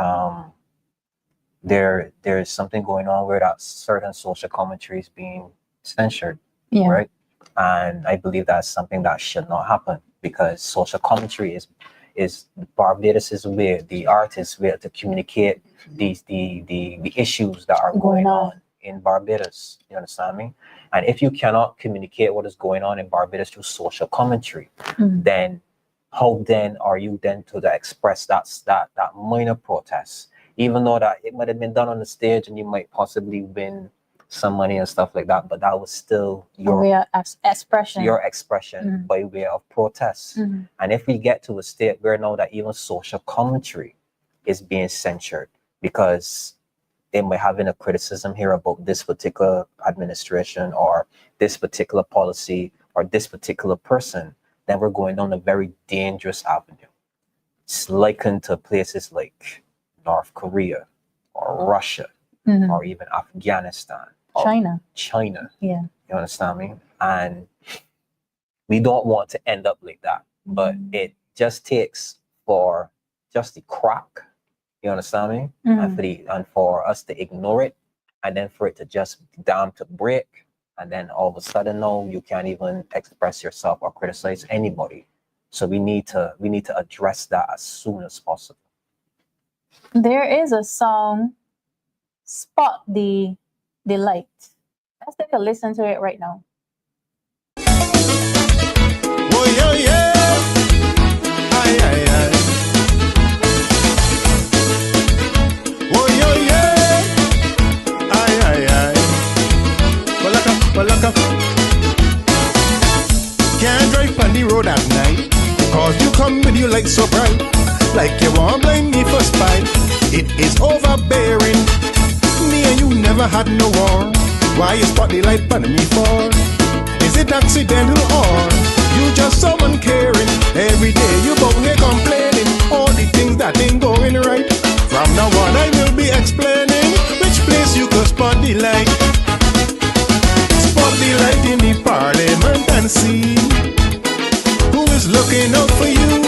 there's something going on where that certain social commentary is being censored, right? And I believe that's something that should not happen, because social commentary is Barbados' way, the artist's way to communicate the issues that are going on in Barbados. You understand me? And if you cannot communicate what is going on in Barbados through social commentary, then how then are you then to express that minor protest? Even though that it might have been done on the stage and you might possibly win some money and stuff like that, but that was still your expression by way of protest. And if we get to a state where now that even social commentary is being censored because they might have a criticism here about this particular administration or this particular policy or this particular person, then we're going down a very dangerous avenue. It's likened to places like North Korea or Russia or even Afghanistan. China. Yeah. You understand me? And we don't want to end up like that. But it just takes for just the crack, you understand me? And for us to ignore it, and then for it to just down to break, and then all of a sudden, no, you can't even express yourself or criticize anybody. So we need to address that as soon as possible. There is a song, Spot the Light. Let's take a listen to it right now. Oh yeah, yeah. Aye, aye, aye. Oh yeah, yeah. Aye, aye, aye. Walaka. Can't drive on the road at night, cause you come with your light so bright, like you won't blame me for spite. It is overbearing. Me and you never had no war. Why you spot the light on me for? Is it accidental or you just so uncaring? Every day you bout here complaining all the things that ain't going right. From now on I will be explaining which place you could spot the light. Spot the light in the parliament and see who is looking out for you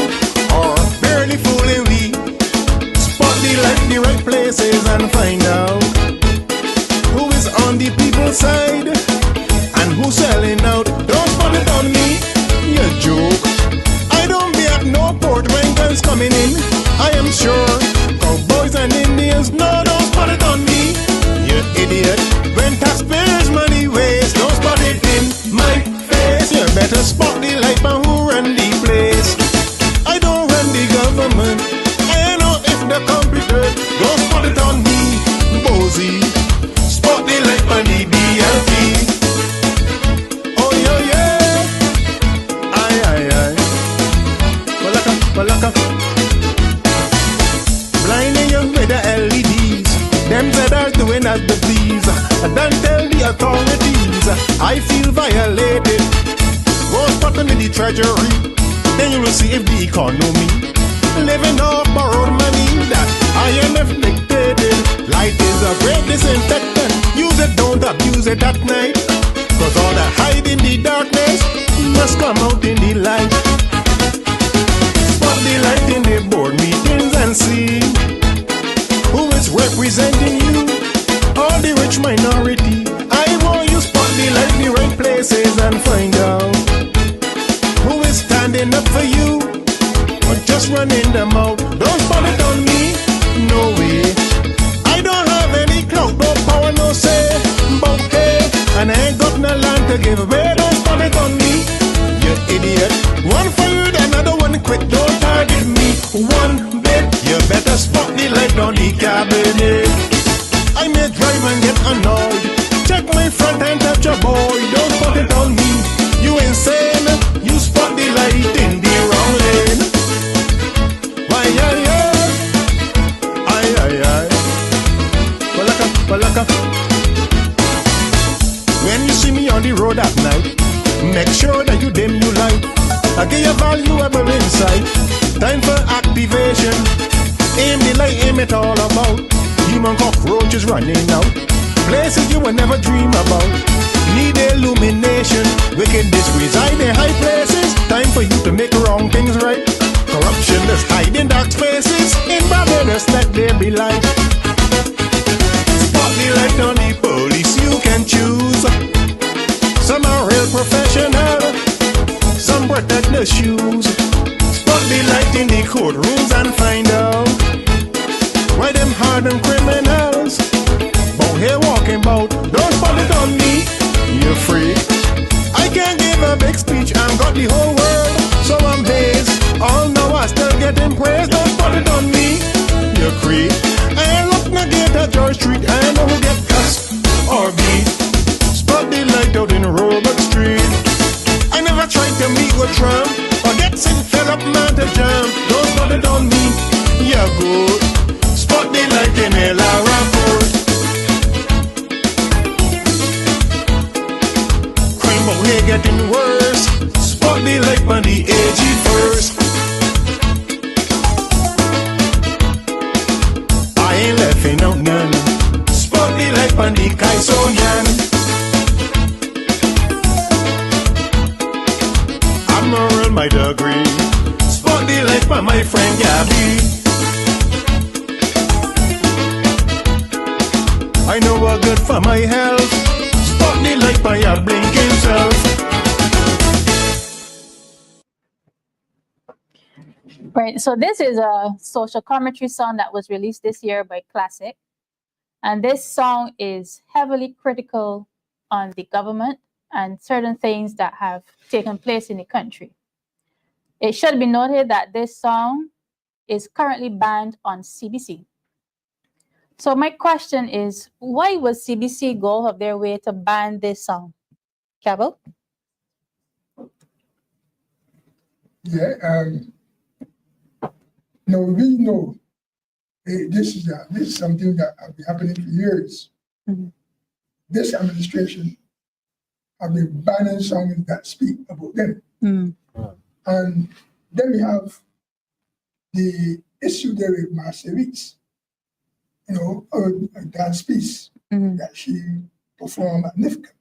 or barely fooling we. Spot the light in the right places and find out who is on the people's side and who's selling out. Don't spot it on me, you joke. I don't be at no port when guns coming in. I am sure cowboys and Indians, no, don't spot it on me, you idiot. When taxpayers' money waste, don't spot it in my face. You better spot the light man who run the place. I don't run the government, I know if they're competent. Don't spot it on me, Bozy. Spot the light on the BLT. Oh yeah, yeah. Aye, aye, aye. Walaka. Blinding you with the LEDs. Them said are doing as they please. Don't tell the authorities I feel violated. Go spot them in the treasury, then you will see if the economy living off borrowed money that IMF dictated. Light is a great disinfectant. Use it, don't abuse it at night, cause all that hide in the darkness must come out in the light. Spot the light in the board meetings and see who is representing you, or the rich minority. I want you spot the light in the right places and find out who is standing up for you or just running them out. Don't spot it on me, no way. I don't have any clout, no power, no say, bouquet, and I ain't got no land to give away. Don't spot it on me, you idiot. One fired, another one quit. Don't target me one bit. You better spot the light on the cabinet. I may drive and get annoyed. Check my front and touch your boy. Don't spot it on me, you insane. You spot the light in the wrong lane. Why, yeah. Aye. Walaka. When you see me on the road at night, make sure that you dim your light. I give you valuable insight. Time for activation. Aim the light, aim it all about. Demon cockroaches running out. Places you will never dream about. Need illumination. Wickedness reside in high places. Time for you to make wrong things right. Corruption is hide in dark spaces. In Barbados, let there be light. Spot the light on the police, you can choose. Some are real professional, some protect the shoes. Spot the light in the courtrooms and find out why them hardened criminals bout here walking bout. Don't spot it on me, you're free. I can't give a big speech, I've got the whole world, so I'm dazed. All now I still getting praise. Don't spot it on me, you're free. I ain't looking to get a George Street, I know who get cussed or beat. Spot the light out in Rowe Street. I never tried to meet with Trump or get sent fed up man to jam. Don't spot it on me, you're good. Spot the light in a Rapport. Crime out here getting worse. Spot the light on the AG first. I ain't laughing out none. Spot the light on the Kaisonian. Admiral my degree. Spot the light by my friend Gabby. I know what's good for my health. Spot the light by your blinking self. Right, so this is a social commentary song that was released this year by Classic. And this song is heavily critical on the government and certain things that have taken place in the country. It should be noted that this song is currently banned on CBC. So my question is, why would CBC go of their way to ban this song? Cavil? Yeah, no, we know this is something that has been happening for years. Mm-hmm. This administration have been banning songs that speak about them. Mm-hmm. And then we have the issue there with Marcerise, a dance piece that she performed magnificent,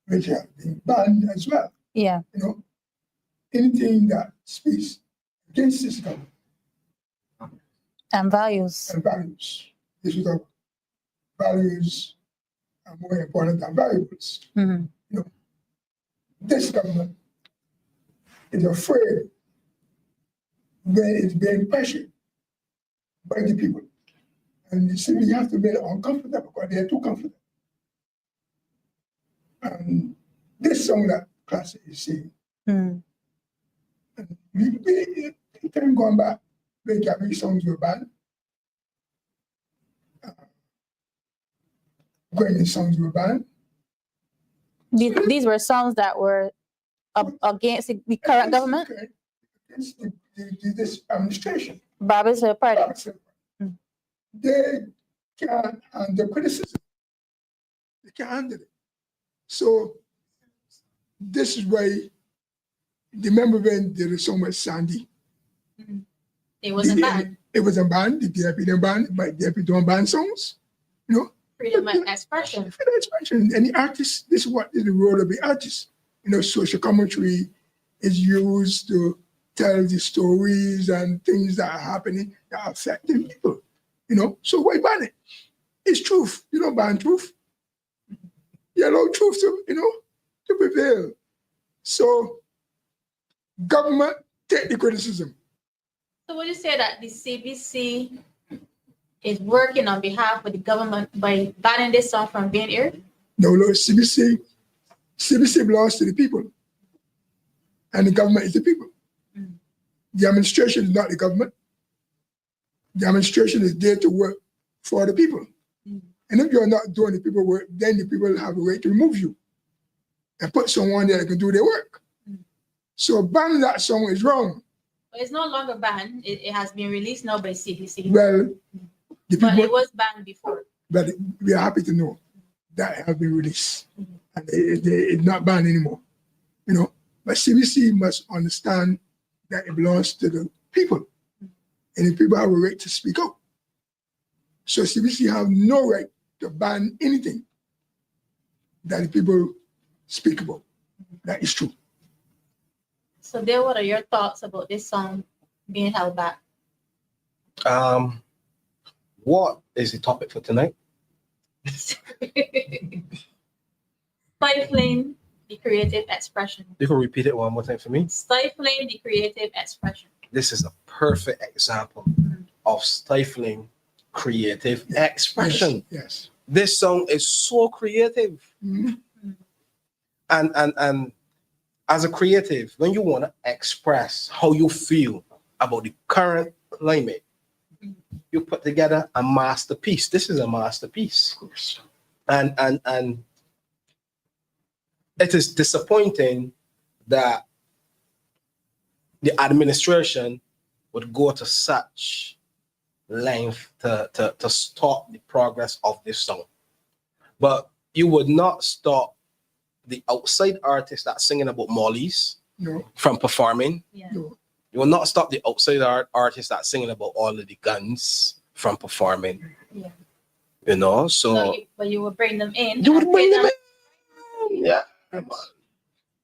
which has been banned as well. Yeah. Anything that speaks against this government. And values. And values. This is our values are more important than valuables. Mm-hmm. This government is afraid when it's being pressured by the people. And you see, we have to be uncomfortable because they're too comfortable. And this song that Classic is saying, and we time going back, when Cavil songs were banned, Gwenny songs were banned. These were songs that were against the current government? Against this administration. Barbados Party. They can't handle criticism. They can't handle it. So this is why, remember when there was so much Sandy? It wasn't banned. It wasn't banned. The DIP didn't ban, but DIP don't ban songs. Freedom of expression. Freedom of expression. And the artist, this is what is the role of the artist. Social commentary is used to tell the stories and things that are happening that are affecting people. So why ban it? It's truth. You don't ban truth. You allow truth to prevail. So government take the criticism. So would you say that the CBC is working on behalf of the government by banning this song from being aired? No, CBC belongs to the people. And the government is the people. The administration is not the government. The administration is there to work for the people. And if you're not doing the people work, then the people have a right to remove you and put someone there that can do their work. So banning that song is wrong. But it's no longer banned. It has been released now by CBC. Well, but it was banned before. But we are happy to know that it has been released. And it's not banned anymore. But CBC must understand that it belongs to the people. and the people have a right to speak out. So CBC have no right to ban anything that the people speak about. That is true. So Dale, what are your thoughts about this song being held back? What is the topic for tonight? Stifling the creative expression. You can repeat it one more time for me. Stifling the creative expression. This is a perfect example of stifling creative expression. Yes. This song is so creative. Mhm. And as a creative, when you want to express how you feel about the current climate, you put together a masterpiece. This is a masterpiece. Of course. And it is disappointing that the administration would go to such length to stop the progress of this song. But you would not stop the outside artists that singing about mollies No, from performing. Yeah. no. You will not stop the outside artists that singing about all of the guns from performing. Yeah. You know, so But you will bring them in. you would and bring play them in. Yeah.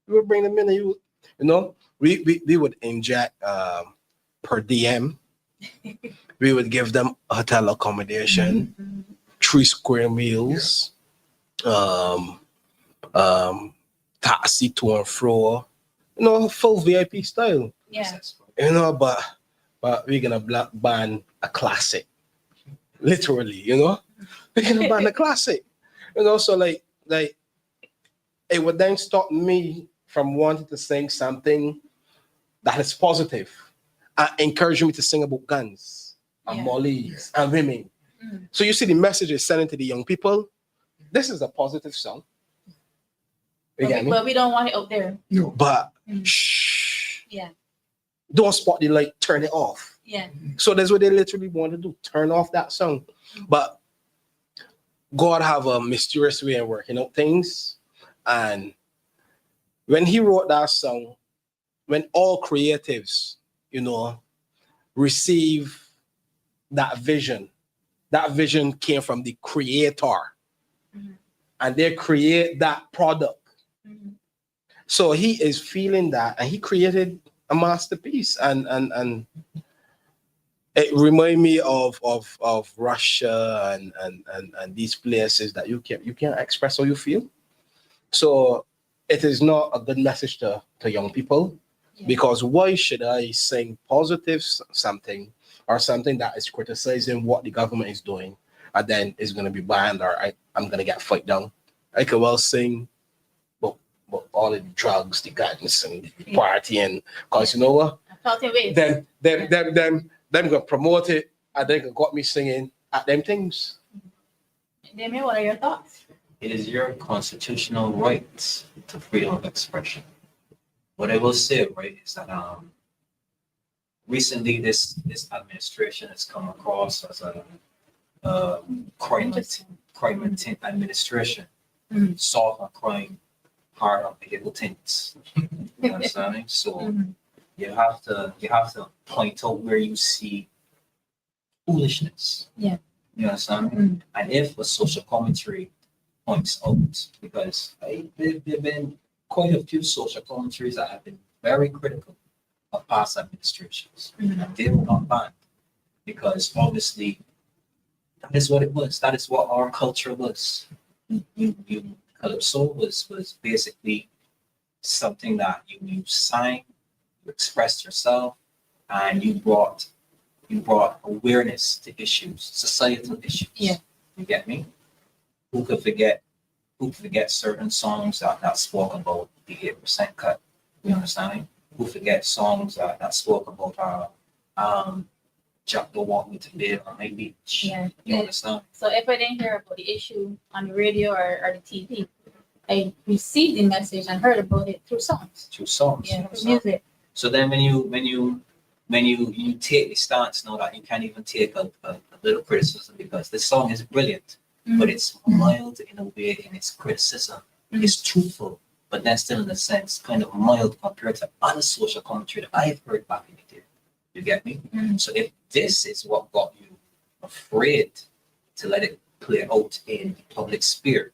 You would bring them in, and you know, we would inject per diem. We would give them hotel accommodation, Mhm. 3 square meals, taxi to and fro, you know, full VIP style. Yeah. You know, but we're gonna ban a classic. Literally, you know? We're gonna ban a classic. You know, so like it would then stop me from wanting to sing something that is positive and encourage me to sing about guns and Yeah. mollies and women. Mm. So you see the message is sending to the young people. This is a positive song. You get me? But we don't want it out there. No. But Mm. shh, Yeah. don't spot the light, turn it off. Yeah. So that's what they literally want to do, turn off that song. But God have a mysterious way of working out things. And when he wrote that song, when all creatives, you know, receive that vision came from the creator. Mhm. And they create that product. Mhm. So he is feeling that, and he created a masterpiece. And it remind me of Russia and these places that you can't express how you feel. So it is not a good message to young people. Yeah. Because why should I sing positive something or something that is criticizing what the government is doing, and then it's going to be banned, or I'm going to get fight down? I could well sing but all of the drugs, the guns, and the partying, because you know what? I felt it with. Them gonna promote it, and they got me singing at them things. Damien, what are your thoughts? It is your constitutional right to freedom of expression. What I will say, right, is that recently this administration has come across as a crime administration. Mhm. Solve a crime, hard on the things. You understand me? So Mhm. you have to point out where you see foolishness. Yeah. You understand me? Mhm. And if a social commentary points out, because there have been quite a few social commentaries that have been very critical of past administrations. Mhm. They were not banned because obviously that is what it was. That is what our culture was. Calypso was basically something that you sang, you expressed yourself, and you brought awareness to issues, societal issues. Yeah. You get me? Who could forget certain songs that spoke about the 8% cut? You understand me? Who forget songs that spoke about Jack don't want me to live on my beach. Yeah. You understand? So if I didn't hear about the issue on the radio or the TV, I received the message and heard about it through songs. Through songs. Yeah, through music. So then when you take the stance now that you can't even take a little criticism because the song is brilliant, but it's mild in a way in its criticism. It's truthful, but then still in a sense kind of mild compared to other social commentary that I've heard back in the day. You get me? Mhm. So if this is what got you afraid to let it play out in the public sphere,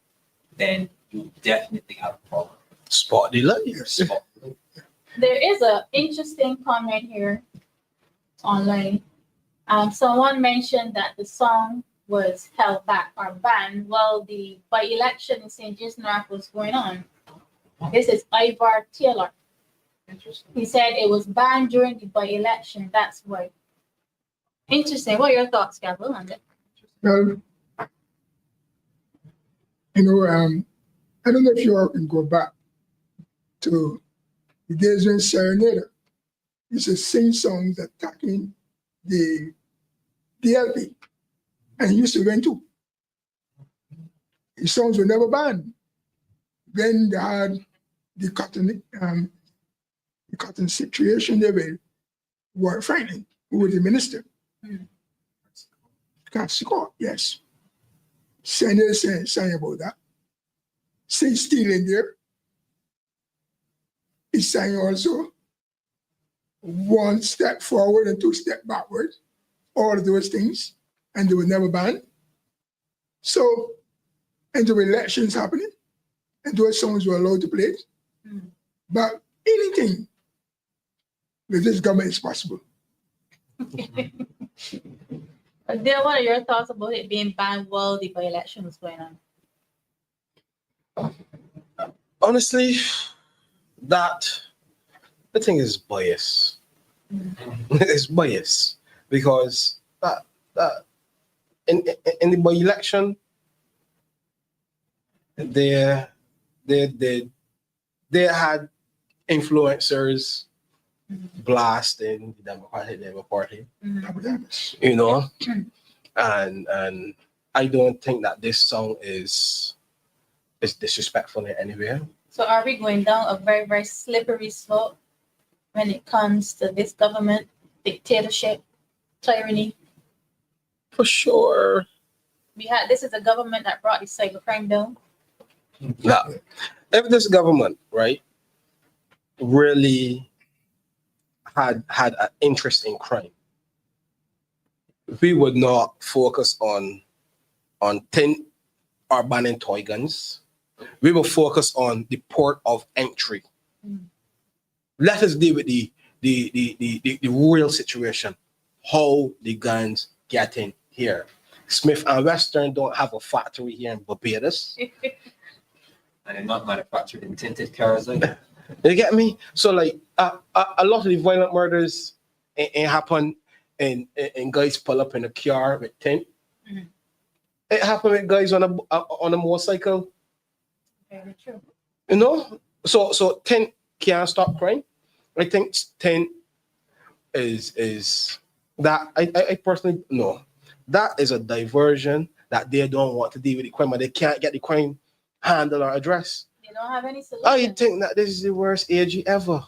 then you definitely have a problem. Spot the light. There is an interesting comment here online. Someone mentioned that the song was held back or banned while the by-election in St. James North was going on. This is Ivar Taylor. Interesting. He said it was banned during the by-election. That's why. Interesting. What are your thoughts, Cavil, on that? Well, you know, I don't know if you all can go back to the days when Serenada used to sing songs attacking the DLP, and he used to win too. His songs were never banned. Then they had the cotton situation. They were frightening. Who was the minister? Scott, yes. Senator saying about that. Say Stifling there. He's saying also 1 step forward and 2 steps backward. All of those things, and they were never banned. So, and there were elections happening, and those songs were allowed to play it. But anything with this government is possible. Dale, what are your thoughts about it being banned while the by-election was going on? Honestly, the thing is bias. It's bias because that in the by-election, they had influencers blasting the Democratic Party, you know, and I don't think that this song is disrespectful in any way. So are we going down a very, very slippery slope when it comes to this government, dictatorship, tyranny? For sure. This is a government that brought the cybercrime down. Now, if this government, right, really had an interest in crime, we would not focus on tin or banning toy guns. We will focus on the port of entry. Let us deal with the real situation, how the guns get in here. Smith and Western don't have a factory here in Barbados. And they're not manufactured in tinted cars either. You get me? So like a lot of the violent murders it happen and guys pull up in a car with tint. It happened with guys on a motorcycle. Very true. You know? So tint can't stop crime. I think tint is that I personally no. That is a diversion that they don't want to deal with the crime, but they can't get the crime handled or addressed. They don't have any solution. I think that this is the worst AG ever.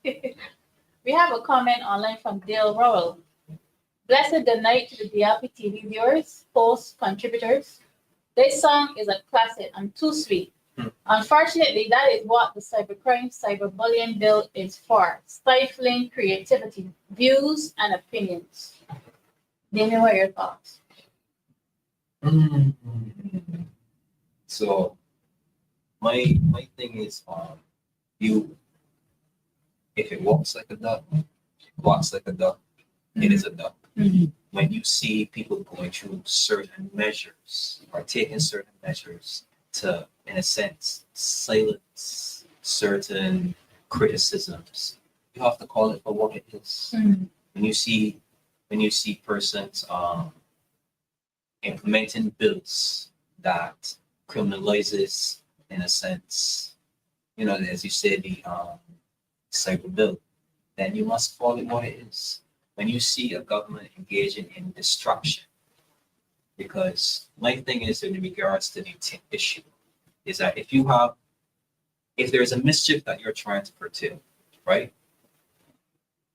We have a comment online from Dale Rowe. Blessed the night to the DLP TV viewers, hosts, contributors. This song is a classic and too sweet. Unfortunately, that is what the cybercrime, cyberbullying bill is for, stifling creativity, views, and opinions. Damien, what are your thoughts? So my thing is you if it walks like a duck, it walks like a duck, it is a duck. When you see people going through certain measures or taking certain measures to, in a sense, silence certain criticisms, you have to call it for what it is. When you see persons implementing bills that criminalizes, in a sense, you know, as you said, the cyber bill, then you must call it what it is. When you see a government engaging in destruction, because my thing is in regards to the issue, is that if there's a mischief that you're trying to curtail, right?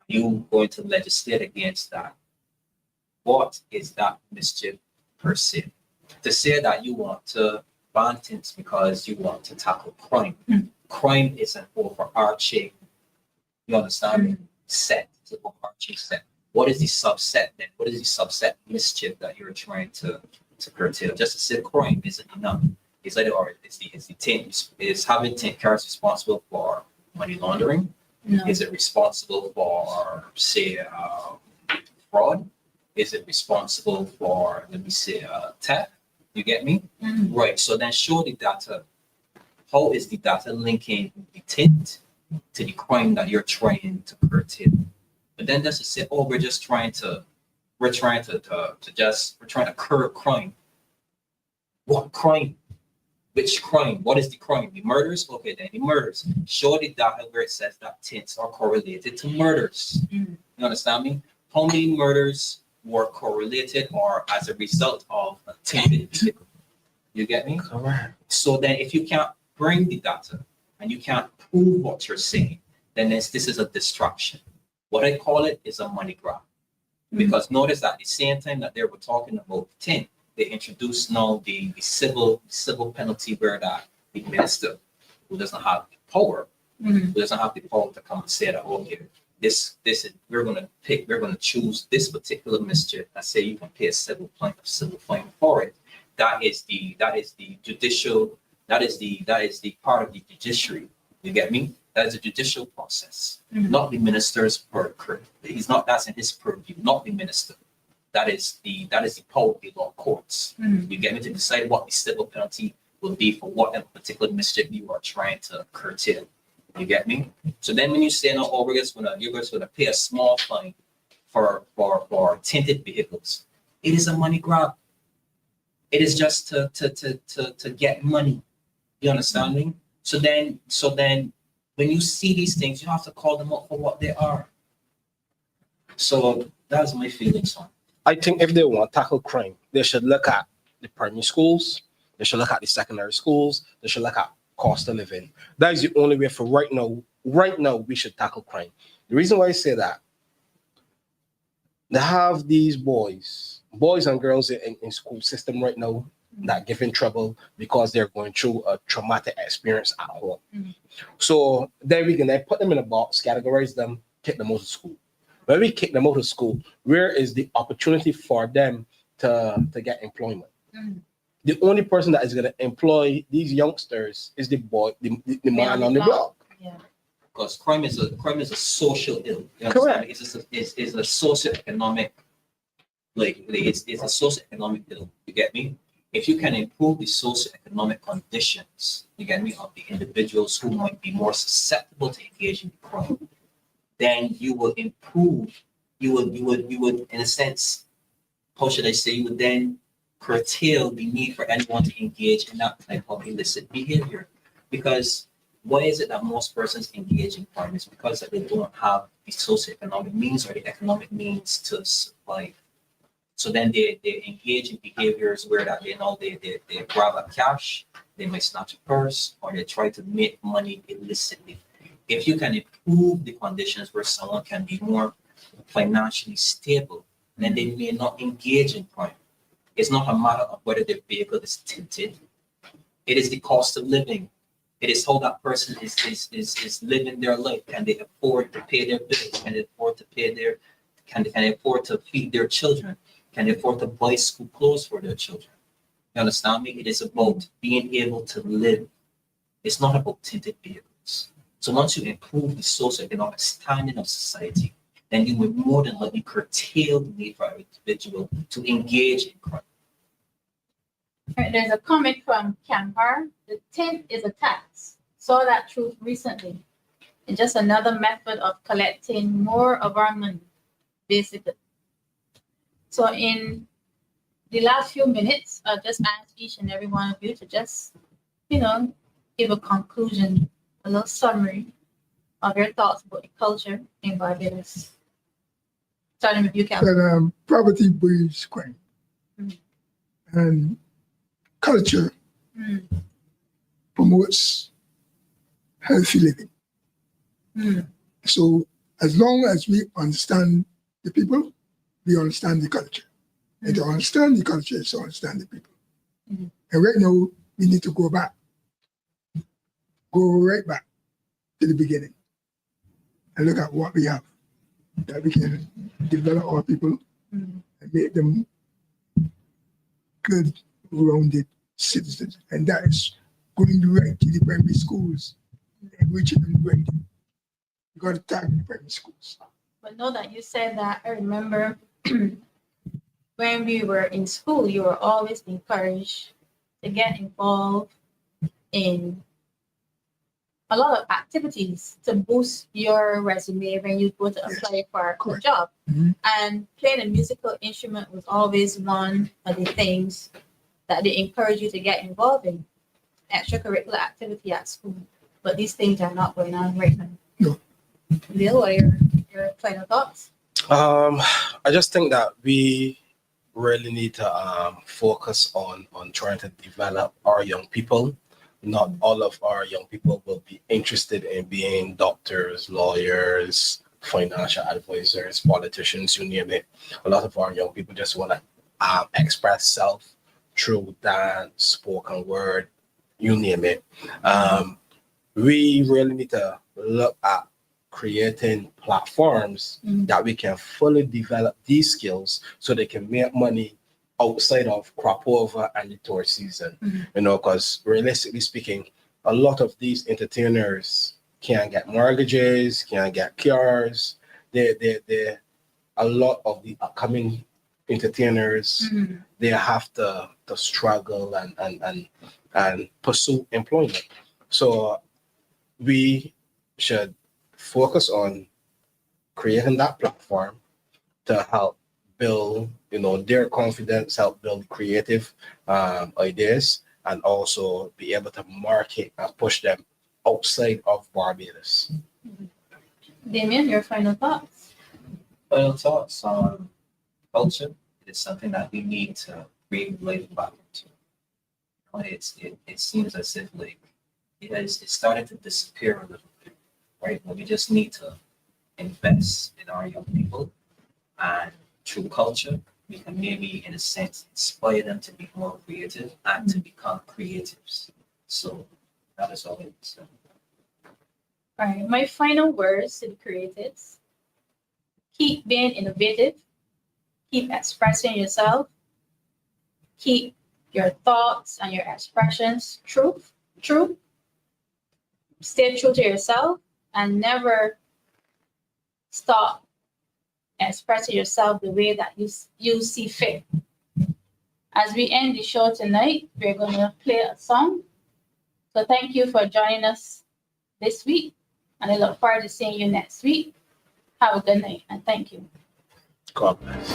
You're going to legislate against that. What is that mischief per se? To say that you want to ban things because you want to tackle crime. Crime is an overarching, you understand? Set. It's an overarching set. what is the subset then? What is the subset mischief that you're trying to curtail? Just to say crime isn't enough. Is that or is the tint is having tint cards responsible for money laundering? No. Is it responsible for say fraud? Is it responsible for, let me say, theft? You get me? Right. So then show the data. How is the data linking the tint to the crime that you're trying to curtail? But then just to say, oh, we're trying to curb crime. What crime? Which crime? What is the crime? The murders? Okay, then the murders. Show the data where it says that tints are correlated to murders. You understand me? How many murders were correlated or as a result of a tinted vehicle? You get me? Correct. So then if you can't bring the data and you can't prove what you're saying, then this is a distraction. What I call it is a money grab. Because notice that at the same time that they were talking about tint, they introduced now the civil penalty where that the minister who doesn't have the power, who doesn't have the power to come and say that, okay, this is we're gonna choose this particular mischief and say you can pay a civil fine for it. That is the judicial, that is the part of the judiciary. You get me? That is a judicial process, not the minister's purview. He's not, that's in his purview, not the minister. That is the power of the law courts. You get me, to decide what the civil penalty will be for whatever particular mischief you are trying to curtail. You get me? So then when you say, no, oh, you're just gonna pay a small fine for tinted vehicles, it is a money grab. It is just to get money. You understand me? So then when you see these things, you have to call them out for what they are. So that's my feelings on it. I think if they want to tackle crime, they should look at the primary schools, they should look at the secondary schools, they should look at cost of living. That is the only way for right now. Right now, we should tackle crime. The reason why I say that, they have these boys and girls in school system right now that give in trouble because they're going through a traumatic experience at home. So then we can then put them in a box, categorize them, kick them out of school. When we kick them out of school, where is the opportunity for them to get employment? The only person that is going to employ these youngsters is the man on the block. Yeah. Because crime is a social ill. You Correct. It's a socioeconomic, it's a socioeconomic ill. You get me? If you can improve the socioeconomic conditions, you get me, of the individuals who might be more susceptible to engaging in crime, then you will improve. You would, in a sense, how should I say? You would then curtail the need for anyone to engage in that type of illicit behavior. Because why is it that most persons engage in crime? It's because that they don't have the socioeconomic means or the economic means to survive. So then they engage in behaviors where that they grab a cash, they might snatch a purse, or they try to make money illicitly. If you can improve the conditions where someone can be more financially stable, then they may not engage in crime. It's not a matter of whether their vehicle is tinted. It is the cost of living. It is how that person is living their life. Can they afford to pay their bills? Can they afford to pay can they afford to feed their children? Can they afford to buy school clothes for their children? You understand me? It is about being able to live. It's not about tinted vehicles. So once you improve the socioeconomic standing of society, then you will more than likely curtail the need for an individual to engage in crime. All right, there's a comment from Campar. The tint is a tax. Saw that truth recently. It's just another method of collecting more of our money, basically. So in the last few minutes, I'll just ask each and every one of you to just, give a conclusion, a little summary of your thoughts about the culture in Barbados. Starting with you, Cavil. That poverty breeds crime. And culture promotes healthy living. So as long as we understand the people, we understand the culture. And to understand the culture is to understand the people. And right now, we need to go right back to the beginning and look at what we have. that we can develop our people and make them good, rounded citizens. And that is going right to the primary schools and reaching them right. You got to target the primary schools. But know that you said that, I remember when we were in school, you were always encouraged to get involved in a lot of activities to boost your resume when you go to apply for a job. And playing a musical instrument was always one of the things that they encourage you to get involved in, extracurricular activity at school. But these things are not going on right now. No. Bill, what are your final thoughts? I just think that we really need to focus on trying to develop our young people. Not all of our young people will be interested in being doctors, lawyers, financial advisors, politicians, you name it. A lot of our young people just want to express self through dance, spoken word, you name it. We really need to look at creating platforms that we can fully develop these skills so they can make money outside of crop over and the tour season. You know, because realistically speaking, a lot of these entertainers can't get mortgages, can't get cars. A lot of the upcoming entertainers, they have to struggle and pursue employment. So we should focus on creating that platform to help build, you know, their confidence, help build creative ideas, and also be able to market and push them outside of Barbados. Damien, your final thoughts? Final thoughts on culture. It's something that we need to relate back into. It seems as if like it's starting to disappear a little bit, right? But we just need to invest in our young people, and through culture, we can maybe, in a sense, inspire them to be more creative and to become creatives. So that is all it is. All right, my final words to the creatives: keep being innovative, keep expressing yourself, keep your thoughts and your expressions true, stay true to yourself, and never stop expressing yourself the way that you see fit. As we end the show tonight, we're going to play a song. So thank you for joining us this week, and I look forward to seeing you next week. Have a good night, and thank you. God bless.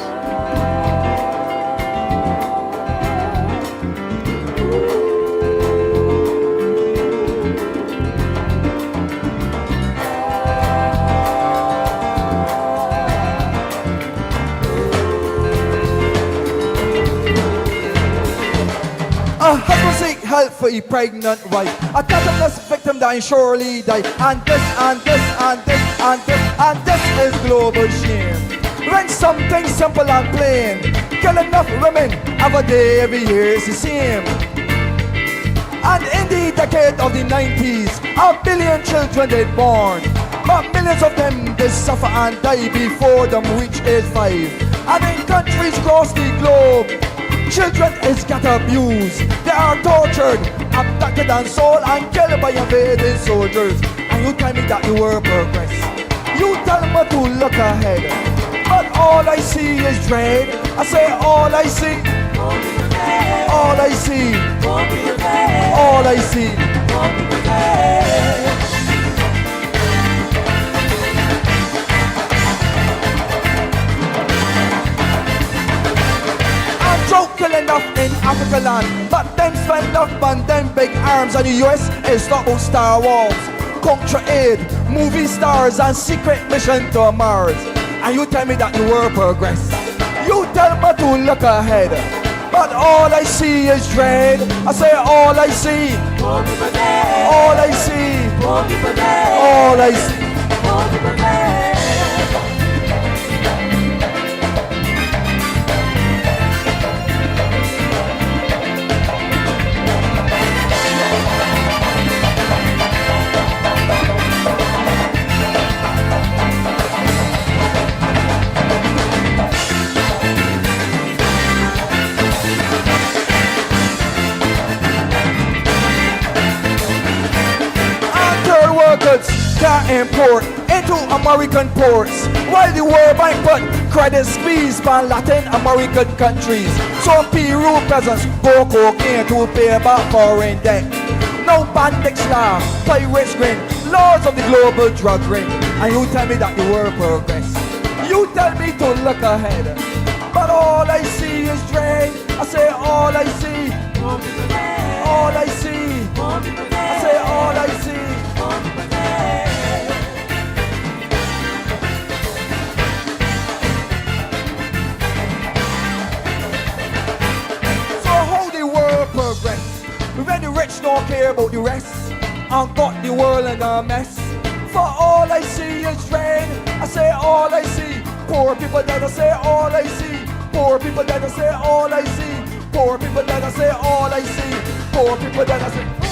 A husband seek help for a pregnant wife. A catalyst victim dying surely die. And this is global shame. When something simple and plain, kill enough women every day, every year is the same. And in the decade of the 90s, 1 billion children did born. But millions of them they suffer and die before them reach age 5. And in countries across the globe, children is get abused, they are tortured, abducted and sold and killed by invading soldiers. And you tell me that you were progress. You tell me to look ahead, but all I see is dread. I say all I see, all I see, all I see. Kill enough in Africa land, but them spend enough on them big arms, and the US is not about Star Wars, culture aid, movie stars and secret mission to Mars. And you tell me that you were progress. You tell me to look ahead, but all I see is dread. I say all I see, all I see, all I see. can import into American ports, while the World Bank put credit squeeze on Latin American countries. Some Peru peasants go cocaine to pay back foreign debt. No bandits laugh, pirates grin, laws of the global drug ring. And you tell me that the world progress. You tell me to look ahead, but all I see is drain. I say all I see, all I see, I say all I see. So how the world progress? When the rich don't care about the rest, and got the world in a mess. For all I see is drain. I say all I see. Poor people that I say all I see. Poor people that I say all I see. Poor people that I say all I see. Poor people that I say.